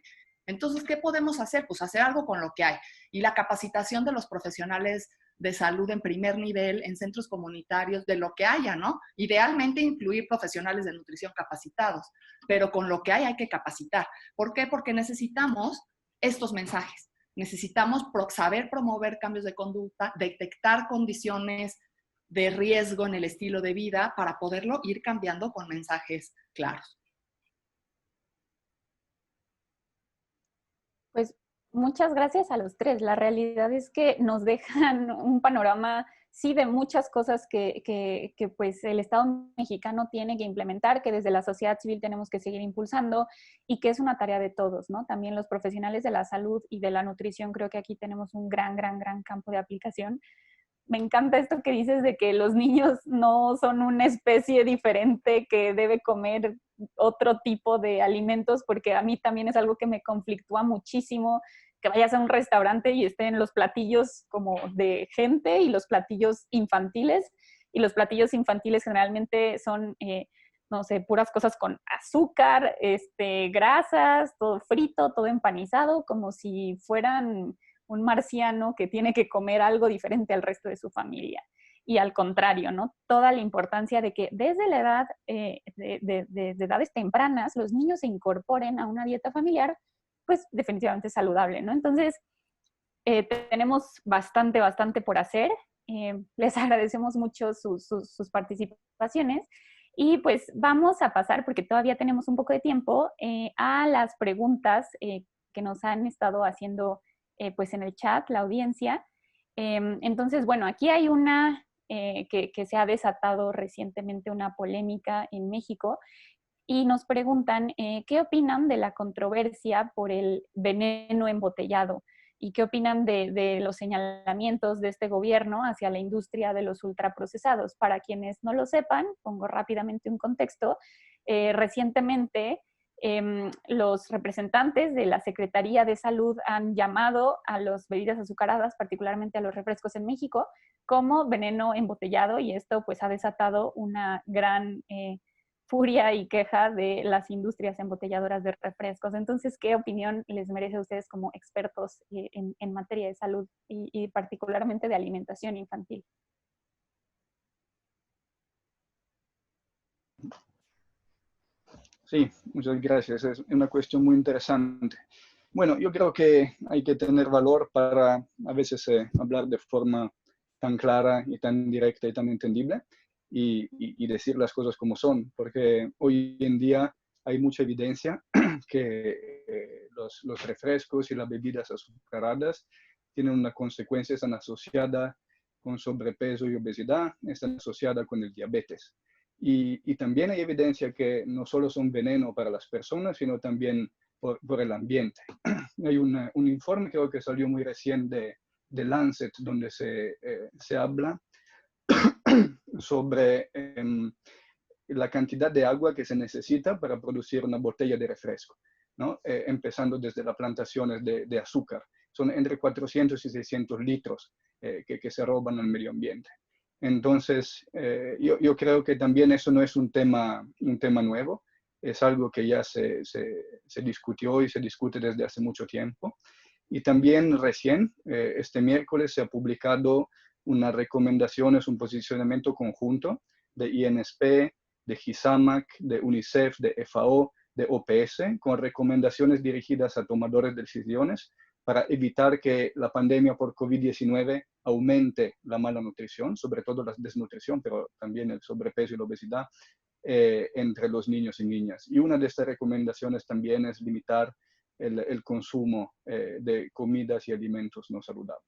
Entonces, ¿qué podemos hacer? Pues hacer algo con lo que hay. Y la capacitación de los profesionales de salud en primer nivel, en centros comunitarios, de lo que haya, ¿no? Idealmente incluir profesionales de nutrición capacitados, pero con lo que hay que capacitar. ¿Por qué? Porque necesitamos estos mensajes. Necesitamos saber promover cambios de conducta, detectar condiciones de riesgo en el estilo de vida para poderlo ir cambiando con mensajes claros. Pues muchas gracias a los tres. La realidad es que nos dejan un panorama, sí, de muchas cosas que pues el Estado mexicano tiene que implementar, que desde la sociedad civil tenemos que seguir impulsando y que es una tarea de todos, ¿no? También los profesionales de la salud y de la nutrición, creo que aquí tenemos un gran campo de aplicación. Me encanta esto que dices de que los niños no son una especie diferente que debe comer otro tipo de alimentos, porque a mí también es algo que me conflictúa muchísimo, que vayas a un restaurante y estén los platillos como de gente y los platillos infantiles, y los platillos infantiles generalmente son, no sé, puras cosas con azúcar, grasas, todo frito, todo empanizado, como si fueran un marciano que tiene que comer algo diferente al resto de su familia. Y al contrario, ¿no? Toda la importancia de que desde la edad, de edades tempranas, los niños se incorporen a una dieta familiar, pues definitivamente saludable, ¿no? Entonces, tenemos bastante por hacer. Les agradecemos mucho sus participaciones. Y pues vamos a pasar, porque todavía tenemos un poco de tiempo, a las preguntas que nos han estado haciendo pues en el chat, la audiencia. Entonces, bueno, aquí hay una que se ha desatado recientemente una polémica en México, y nos preguntan qué opinan de la controversia por el veneno embotellado y qué opinan de los señalamientos de este gobierno hacia la industria de los ultraprocesados. Para quienes no lo sepan, pongo rápidamente un contexto. Recientemente, los representantes de la Secretaría de Salud han llamado a las bebidas azucaradas, particularmente a los refrescos en México, como veneno embotellado, y esto pues ha desatado una gran furia y queja de las industrias embotelladoras de refrescos. Entonces, ¿qué opinión les merece a ustedes como expertos en materia de salud y particularmente de alimentación infantil? Sí, muchas gracias. Es una cuestión muy interesante. Bueno, yo creo que hay que tener valor para a veces hablar de forma tan clara y tan directa y tan entendible y decir las cosas como son, porque hoy en día hay mucha evidencia que los refrescos y las bebidas azucaradas tienen una consecuencia, están asociadas con sobrepeso y obesidad, están asociadas con el diabetes. Y también hay evidencia que no solo son veneno para las personas, sino también por el ambiente. Hay un informe, creo que salió muy recién de Lancet, donde se habla sobre la cantidad de agua que se necesita para producir una botella de refresco, ¿no? Empezando desde las plantaciones de azúcar. Son entre 400 y 600 litros que se roban al medio ambiente. Entonces, yo creo que también eso no es un tema nuevo, es algo que ya se discutió y se discute desde hace mucho tiempo. Y también recién, este miércoles, se ha publicado unas recomendaciones, un posicionamiento conjunto de INSP, de GISAMAC, de UNICEF, de FAO, de OPS, con recomendaciones dirigidas a tomadores de decisiones para evitar que la pandemia por COVID-19 aumente la mala nutrición, sobre todo la desnutrición, pero también el sobrepeso y la obesidad entre los niños y niñas. Y una de estas recomendaciones también es limitar el consumo de comidas y alimentos no saludables.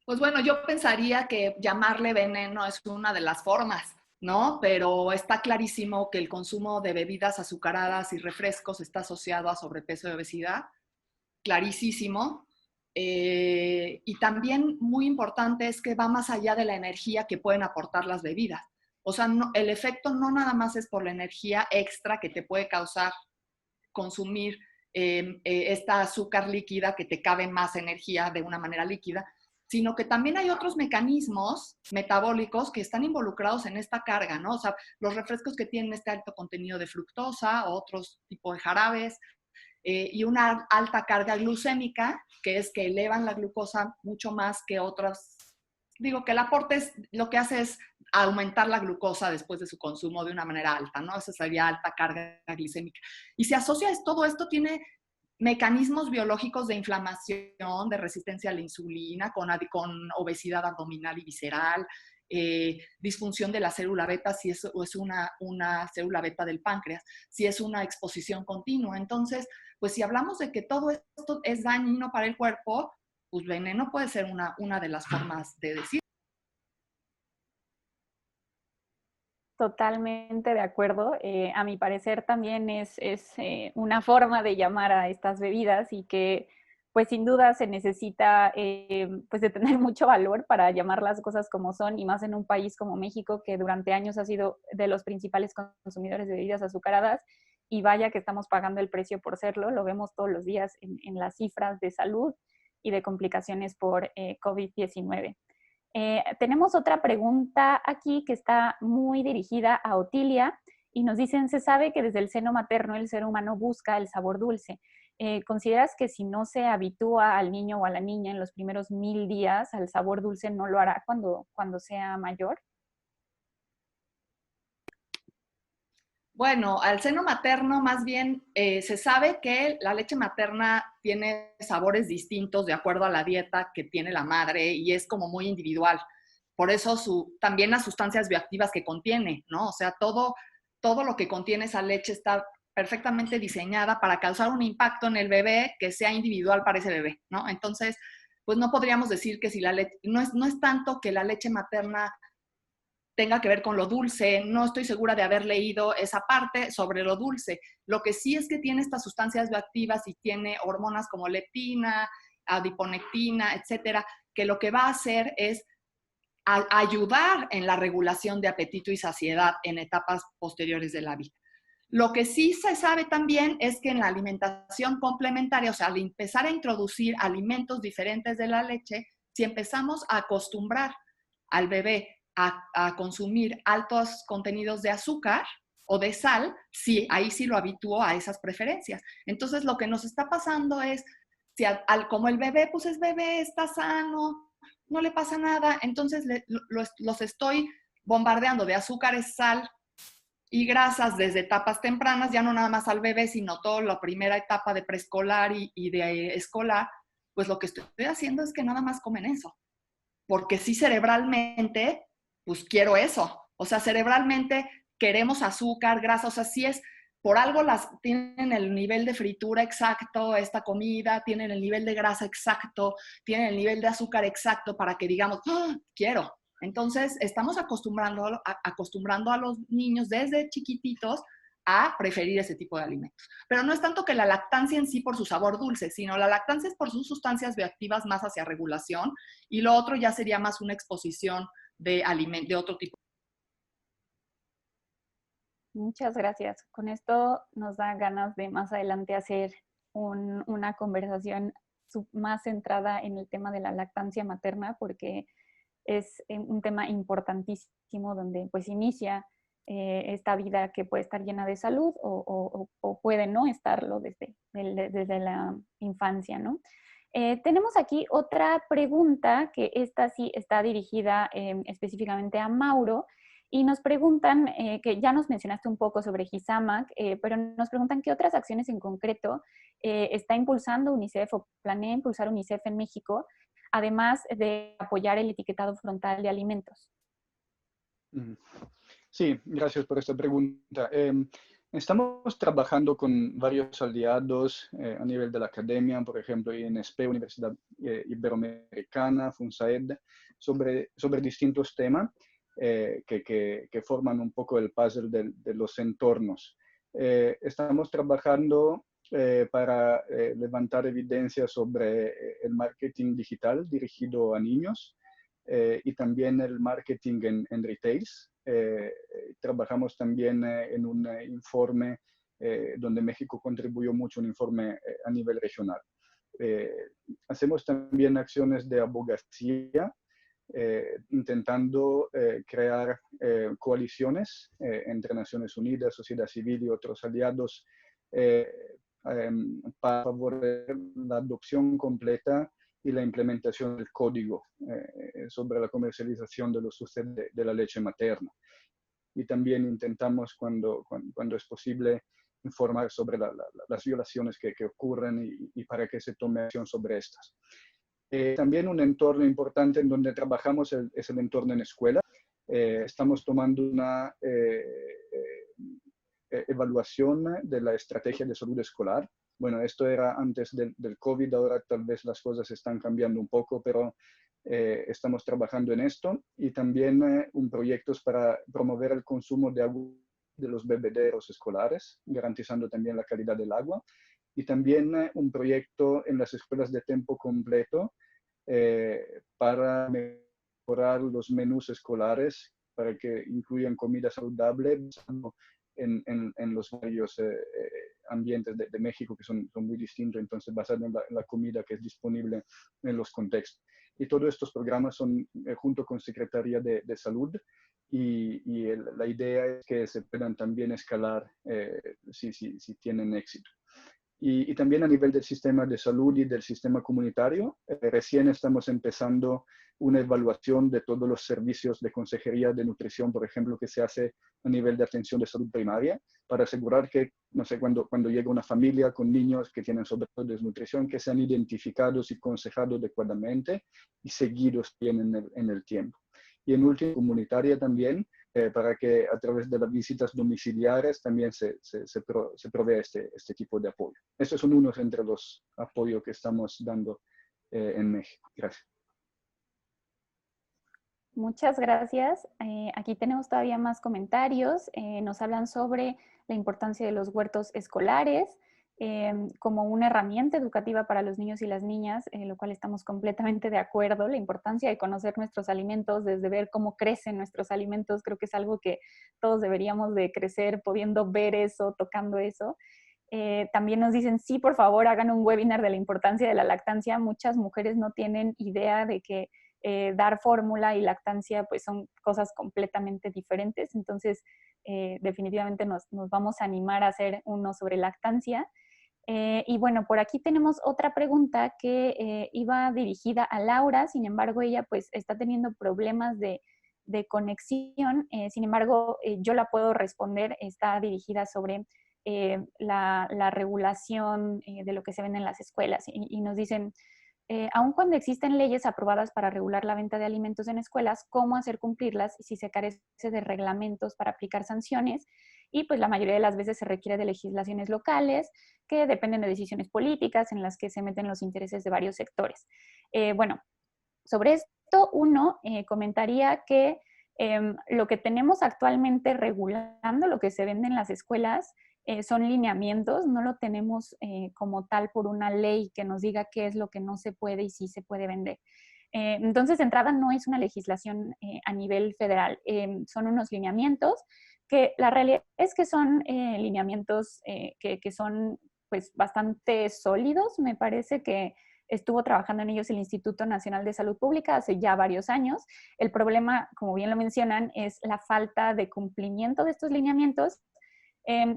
Pues bueno, yo pensaría que llamarle veneno es una de las formas, ¿no? Pero está clarísimo que el consumo de bebidas azucaradas y refrescos está asociado a sobrepeso y obesidad, clarísimo. Y también muy importante es que va más allá de la energía que pueden aportar las bebidas. O sea, no, el efecto no nada más es por la energía extra que te puede causar consumir esta azúcar líquida que te cabe más energía de una manera líquida, sino que también hay otros mecanismos metabólicos que están involucrados en esta carga, ¿no? O sea, los refrescos que tienen este alto contenido de fructosa, otros tipos de jarabes, y una alta carga glucémica, que es que elevan la glucosa mucho más que otras. Digo que el aporte lo que hace es aumentar la glucosa después de su consumo de una manera alta, ¿no? Esa sería alta carga glicémica. Y se asocia, todo esto tiene mecanismos biológicos de inflamación, de resistencia a la insulina, con obesidad abdominal y visceral, disfunción de la célula beta, si es una célula beta del páncreas, si es una exposición continua. Entonces, pues si hablamos de que todo esto es dañino para el cuerpo, pues veneno puede ser una de las formas de decir. Totalmente de acuerdo. A mi parecer también es una forma de llamar a estas bebidas y que pues sin duda se necesita pues de tener mucho valor para llamar las cosas como son, y más en un país como México, que durante años ha sido de los principales consumidores de bebidas azucaradas, y vaya que estamos pagando el precio por serlo. Lo vemos todos los días en las cifras de salud y de complicaciones por COVID-19. Tenemos otra pregunta aquí que está muy dirigida a Otilia y nos dicen: se sabe que desde el seno materno el ser humano busca el sabor dulce. ¿Consideras que si no se habitúa al niño o a la niña en los primeros 1000 días al sabor dulce, no lo hará cuando sea mayor? Bueno, al seno materno más bien se sabe que la leche materna tiene sabores distintos de acuerdo a la dieta que tiene la madre y es como muy individual. Por eso también las sustancias bioactivas que contiene, ¿no? O sea, todo lo que contiene esa leche está perfectamente diseñada para causar un impacto en el bebé que sea individual para ese bebé, ¿no? Entonces, pues no podríamos decir que si la leche, no es tanto que la leche materna tenga que ver con lo dulce. No estoy segura de haber leído esa parte sobre lo dulce. Lo que sí es que tiene estas sustancias bioactivas y tiene hormonas como leptina, adiponectina, etcétera, que lo que va a hacer es ayudar en la regulación de apetito y saciedad en etapas posteriores de la vida. Lo que sí se sabe también es que en la alimentación complementaria, o sea, al empezar a introducir alimentos diferentes de la leche, si empezamos a acostumbrar al bebé a consumir altos contenidos de azúcar o de sal, sí, ahí sí lo habitúo a esas preferencias. Entonces, lo que nos está pasando es, si como el bebé, pues es bebé, está sano, no le pasa nada, entonces los estoy bombardeando de azúcares, sal y grasas desde etapas tempranas, ya no nada más al bebé, sino toda la primera etapa de preescolar y de escolar, pues lo que estoy haciendo es que nada más comen eso. Porque sí, cerebralmente, pues quiero eso. O sea, cerebralmente queremos azúcar, grasa, o sea, sí es, por algo tienen el nivel de fritura exacto, esta comida, tienen el nivel de grasa exacto, tienen el nivel de azúcar exacto para que digamos, ¡ah, quiero! Entonces, estamos acostumbrando a los niños desde chiquititos a preferir ese tipo de alimentos. Pero no es tanto que la lactancia en sí por su sabor dulce, sino la lactancia es por sus sustancias bioactivas más hacia regulación, y lo otro ya sería más una exposición de otro tipo. Muchas gracias. Con esto nos da ganas de más adelante hacer una conversación más centrada en el tema de la lactancia materna, porque es un tema importantísimo donde pues inicia esta vida que puede estar llena de salud o puede no estarlo desde la infancia, ¿no? Tenemos aquí otra pregunta, que esta sí está dirigida específicamente a Mauro, y nos preguntan, que ya nos mencionaste un poco sobre GISAMAC, pero nos preguntan qué otras acciones en concreto está impulsando UNICEF o planea impulsar UNICEF en México, además de apoyar el etiquetado frontal de alimentos. Sí, gracias por esta pregunta. Estamos trabajando con varios aliados a nivel de la academia, por ejemplo, INSP, Universidad Iberoamericana, FUNSAED, sobre distintos temas que forman un poco el puzzle de los entornos. Estamos trabajando para levantar evidencia sobre el marketing digital dirigido a niños y también el marketing en retails. Trabajamos también en un informe donde México contribuyó mucho, un informe a nivel regional. Hacemos también acciones de abogacía, intentando crear coaliciones entre Naciones Unidas, sociedad civil y otros aliados para favorecer la adopción completa y la implementación del código sobre la comercialización de los dulces de la leche materna. Y también intentamos, cuando es posible, informar sobre las violaciones que ocurren y para que se tome acción sobre estas. También un entorno importante en donde trabajamos es el entorno en escuela. Estamos tomando una evaluación de la estrategia de salud escolar. Bueno, esto era antes del COVID, ahora tal vez las cosas están cambiando un poco, pero estamos trabajando en esto. Y también un proyecto para promover el consumo de agua de los bebederos escolares, garantizando también la calidad del agua. Y también un proyecto en las escuelas de tiempo completo para mejorar los menús escolares, para que incluyan comida saludable en los varios ambientes de México, que son muy distintos, entonces basado en la comida que es disponible en los contextos. Y todos estos programas son junto con Secretaría de Salud, y la idea es que se puedan también escalar si tienen éxito. Y también a nivel del sistema de salud y del sistema comunitario, recién estamos empezando una evaluación de todos los servicios de consejería de nutrición, por ejemplo, que se hace a nivel de atención de salud primaria, para asegurar que, no sé, cuando llega una familia con niños que tienen sobre todo desnutrición, que sean identificados y aconsejados adecuadamente y seguidos bien en el tiempo. Y en último, comunitaria también, para que a través de las visitas domiciliares también se provea este tipo de apoyo. Estos son unos entre los apoyos que estamos dando en México. Gracias. Muchas gracias. Aquí tenemos todavía más comentarios. Nos hablan sobre la importancia de los huertos escolares como una herramienta educativa para los niños y las niñas, lo cual estamos completamente de acuerdo. La importancia de conocer nuestros alimentos, desde ver cómo crecen nuestros alimentos, creo que es algo que todos deberíamos de crecer pudiendo ver eso, tocando eso. También nos dicen, sí, por favor, hagan un webinar de la importancia de la lactancia. Muchas mujeres no tienen idea de que dar fórmula y lactancia pues son cosas completamente diferentes. Entonces, definitivamente nos vamos a animar a hacer uno sobre lactancia. Y bueno, por aquí tenemos otra pregunta que iba dirigida a Laura, sin embargo, ella pues está teniendo problemas de conexión, sin embargo, yo la puedo responder, está dirigida sobre la regulación de lo que se vende en las escuelas y nos dicen, aun cuando existen leyes aprobadas para regular la venta de alimentos en escuelas, ¿cómo hacer cumplirlas si se carece de reglamentos para aplicar sanciones? Y pues la mayoría de las veces se requiere de legislaciones locales que dependen de decisiones políticas en las que se meten los intereses de varios sectores. Bueno, sobre esto uno comentaría que lo que tenemos actualmente regulando lo que se vende en las escuelas son lineamientos, no lo tenemos como tal por una ley que nos diga qué es lo que no se puede y sí se puede vender. Entonces, de entrada, no es una legislación a nivel federal, son unos lineamientos que la realidad es que son lineamientos que son pues bastante sólidos. Me parece que estuvo trabajando en ellos el Instituto Nacional de Salud Pública hace ya varios años. El problema, como bien lo mencionan, es la falta de cumplimiento de estos lineamientos.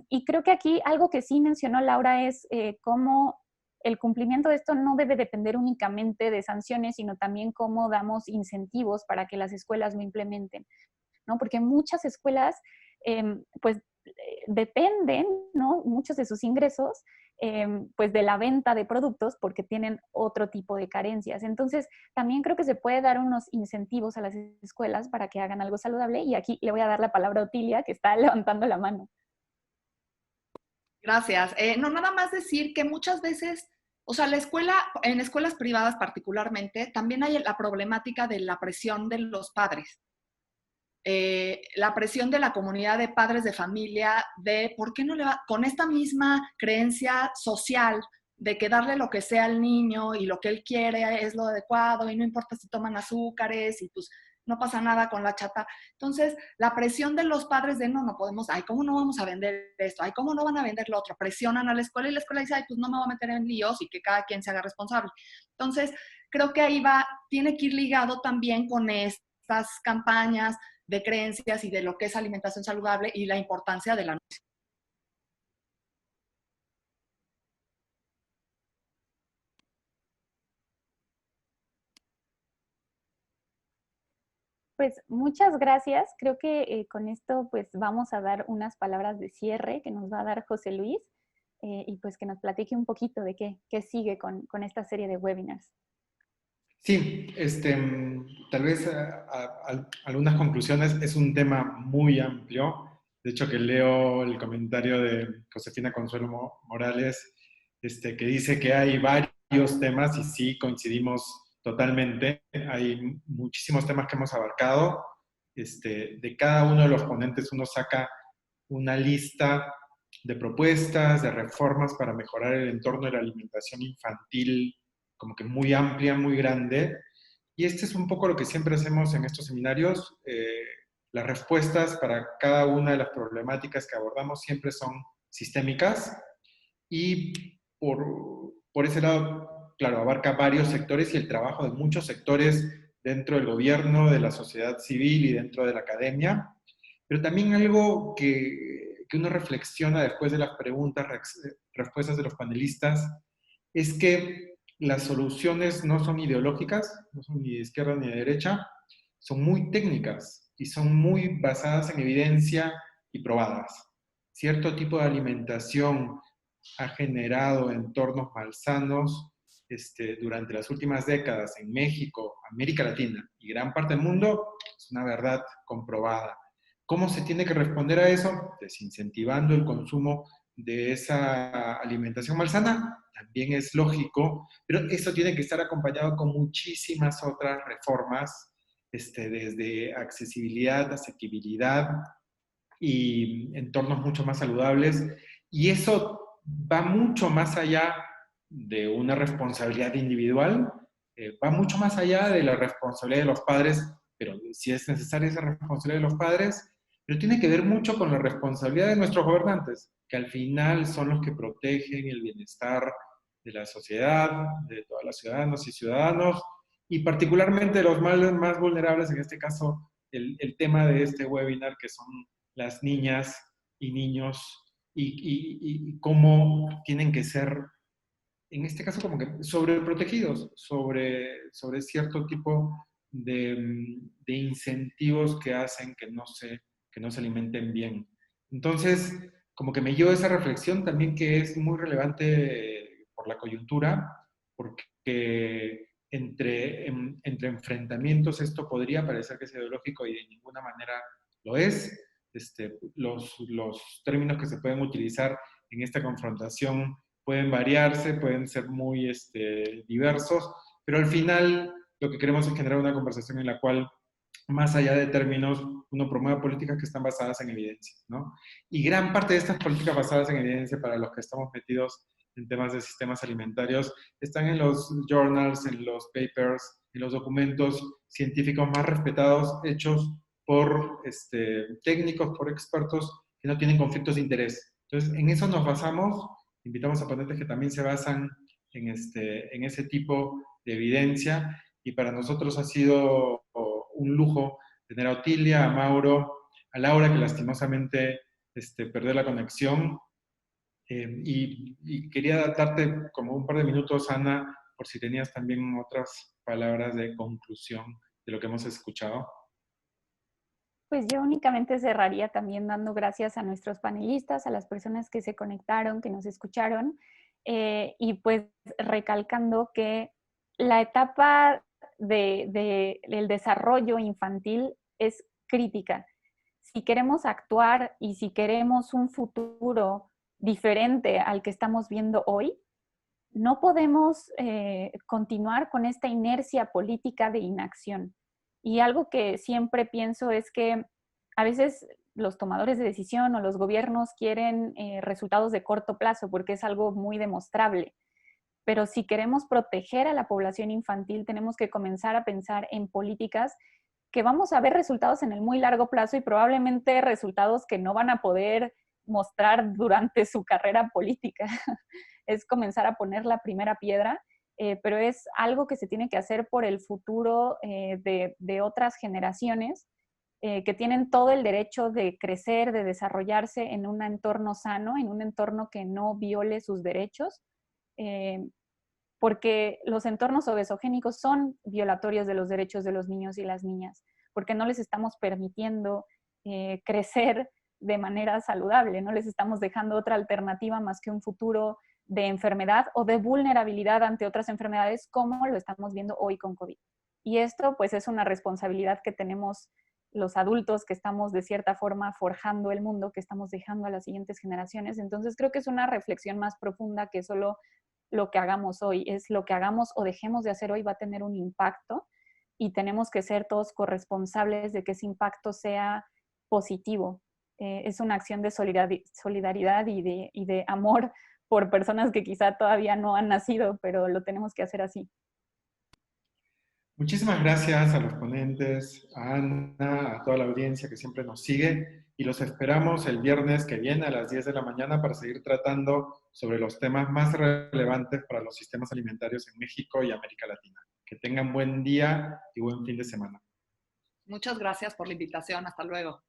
Y creo que aquí algo que sí mencionó Laura es cómo el cumplimiento de esto no debe depender únicamente de sanciones, sino también cómo damos incentivos para que las escuelas lo implementen, ¿no? Porque muchas escuelas, pues, dependen, ¿no? Muchos de sus ingresos, pues, de la venta de productos porque tienen otro tipo de carencias. Entonces, también creo que se puede dar unos incentivos a las escuelas para que hagan algo saludable. Y aquí le voy a dar la palabra a Otilia, que está levantando la mano. Gracias. No, nada más decir que muchas veces, o sea, la escuela, en escuelas privadas particularmente, también hay la problemática de la presión de los padres. La presión de la comunidad de padres de familia de por qué no le va, con esta misma creencia social de que darle lo que sea al niño y lo que él quiere es lo adecuado y no importa si toman azúcares y pues no pasa nada con la chata. Entonces, la presión de los padres de no podemos, ay, ¿cómo no vamos a vender esto? Ay, ¿cómo no van a vender lo otro? Presionan a la escuela y la escuela dice, ay, pues no me voy a meter en líos y que cada quien se haga responsable. Entonces, creo que ahí va, tiene que ir ligado también con estas campañas de creencias y de lo que es alimentación saludable y la importancia de la nutrición. Pues muchas gracias. Creo que con esto pues vamos a dar unas palabras de cierre que nos va a dar José Luis y pues que nos platique un poquito de qué sigue con esta serie de webinars. Sí, tal vez algunas conclusiones. Es un tema muy amplio. De hecho, que leo el comentario de Josefina Consuelo Morales, que dice que hay varios temas y sí, coincidimos totalmente. Hay muchísimos temas que hemos abarcado. De cada uno de los ponentes uno saca una lista de propuestas, de reformas para mejorar el entorno de la alimentación infantil, como que muy amplia, muy grande. Y este es un poco lo que siempre hacemos en estos seminarios. Las respuestas para cada una de las problemáticas que abordamos siempre son sistémicas y por ese lado, claro, abarca varios sectores y el trabajo de muchos sectores dentro del gobierno, de la sociedad civil y dentro de la academia. Pero también algo que uno reflexiona después de las preguntas, respuestas de los panelistas, es que las soluciones no son ideológicas, no son ni de izquierda ni de derecha, son muy técnicas y son muy basadas en evidencia y probadas. Cierto tipo de alimentación ha generado entornos malsanos durante las últimas décadas en México, América Latina y gran parte del mundo, es una verdad comprobada. ¿Cómo se tiene que responder a eso? Desincentivando el consumo de esa alimentación malsana, también es lógico, pero eso tiene que estar acompañado con muchísimas otras reformas desde accesibilidad, asequibilidad y entornos mucho más saludables. Y eso va mucho más allá de una responsabilidad individual, va mucho más allá de la responsabilidad de los padres, pero si es necesaria esa responsabilidad de los padres, pero tiene que ver mucho con la responsabilidad de nuestros gobernantes, que al final son los que protegen el bienestar de la sociedad, de todas las ciudadanas y ciudadanos, y particularmente de los más vulnerables, en este caso, el tema de este webinar, que son las niñas y niños, y cómo tienen que ser, en este caso, como que sobreprotegidos sobre cierto tipo de incentivos que hacen que no se alimenten bien. Entonces, como que me llevo esa reflexión también, que es muy relevante por la coyuntura, porque entre enfrentamientos esto podría parecer que es ideológico y de ninguna manera lo es. Los términos que se pueden utilizar en esta confrontación pueden variarse, pueden ser muy diversos, pero al final lo que queremos es generar una conversación en la cual, más allá de términos, uno promueva políticas que están basadas en evidencia, ¿no? Y gran parte de estas políticas basadas en evidencia, para los que estamos metidos en temas de sistemas alimentarios, están en los journals, en los papers, en los documentos científicos más respetados, hechos por técnicos, por expertos que no tienen conflictos de interés. Entonces, en eso nos basamos. Invitamos a ponentes que también se basan en ese tipo de evidencia, y para nosotros ha sido un lujo tener a Otilia, a Mauro, a Laura, que lastimosamente perdió la conexión, y quería darte como un par de minutos, Ana, por si tenías también otras palabras de conclusión de lo que hemos escuchado. Pues yo únicamente cerraría también dando gracias a nuestros panelistas, a las personas que se conectaron, que nos escucharon, y pues recalcando que la etapa del desarrollo infantil es crítica. Si queremos actuar y si queremos un futuro diferente al que estamos viendo hoy, no podemos continuar con esta inercia política de inacción. Y algo que siempre pienso es que a veces los tomadores de decisión o los gobiernos quieren resultados de corto plazo porque es algo muy demostrable. Pero si queremos proteger a la población infantil, tenemos que comenzar a pensar en políticas que vamos a ver resultados en el muy largo plazo, y probablemente resultados que no van a poder mostrar durante su carrera política. Es comenzar a poner la primera piedra, pero es algo que se tiene que hacer por el futuro de otras generaciones que tienen todo el derecho de crecer, de desarrollarse en un entorno sano, en un entorno que no viole sus derechos, porque los entornos obesogénicos son violatorios de los derechos de los niños y las niñas, porque no les estamos permitiendo crecer de manera saludable, no les estamos dejando otra alternativa más que un futuro de enfermedad o de vulnerabilidad ante otras enfermedades, como lo estamos viendo hoy con COVID. Y esto pues es una responsabilidad que tenemos los adultos, que estamos de cierta forma forjando el mundo, que estamos dejando a las siguientes generaciones. Entonces creo que es una reflexión más profunda que solo lo que hagamos hoy. Es lo que hagamos o dejemos de hacer hoy va a tener un impacto, y tenemos que ser todos corresponsables de que ese impacto sea positivo. Es una acción de solidaridad y de amor por personas que quizá todavía no han nacido, pero lo tenemos que hacer así. Muchísimas gracias a los ponentes, a Ana, a toda la audiencia que siempre nos sigue, y los esperamos el viernes que viene a las 10 de la mañana para seguir tratando sobre los temas más relevantes para los sistemas alimentarios en México y América Latina. Que tengan buen día y buen fin de semana. Muchas gracias por la invitación. Hasta luego.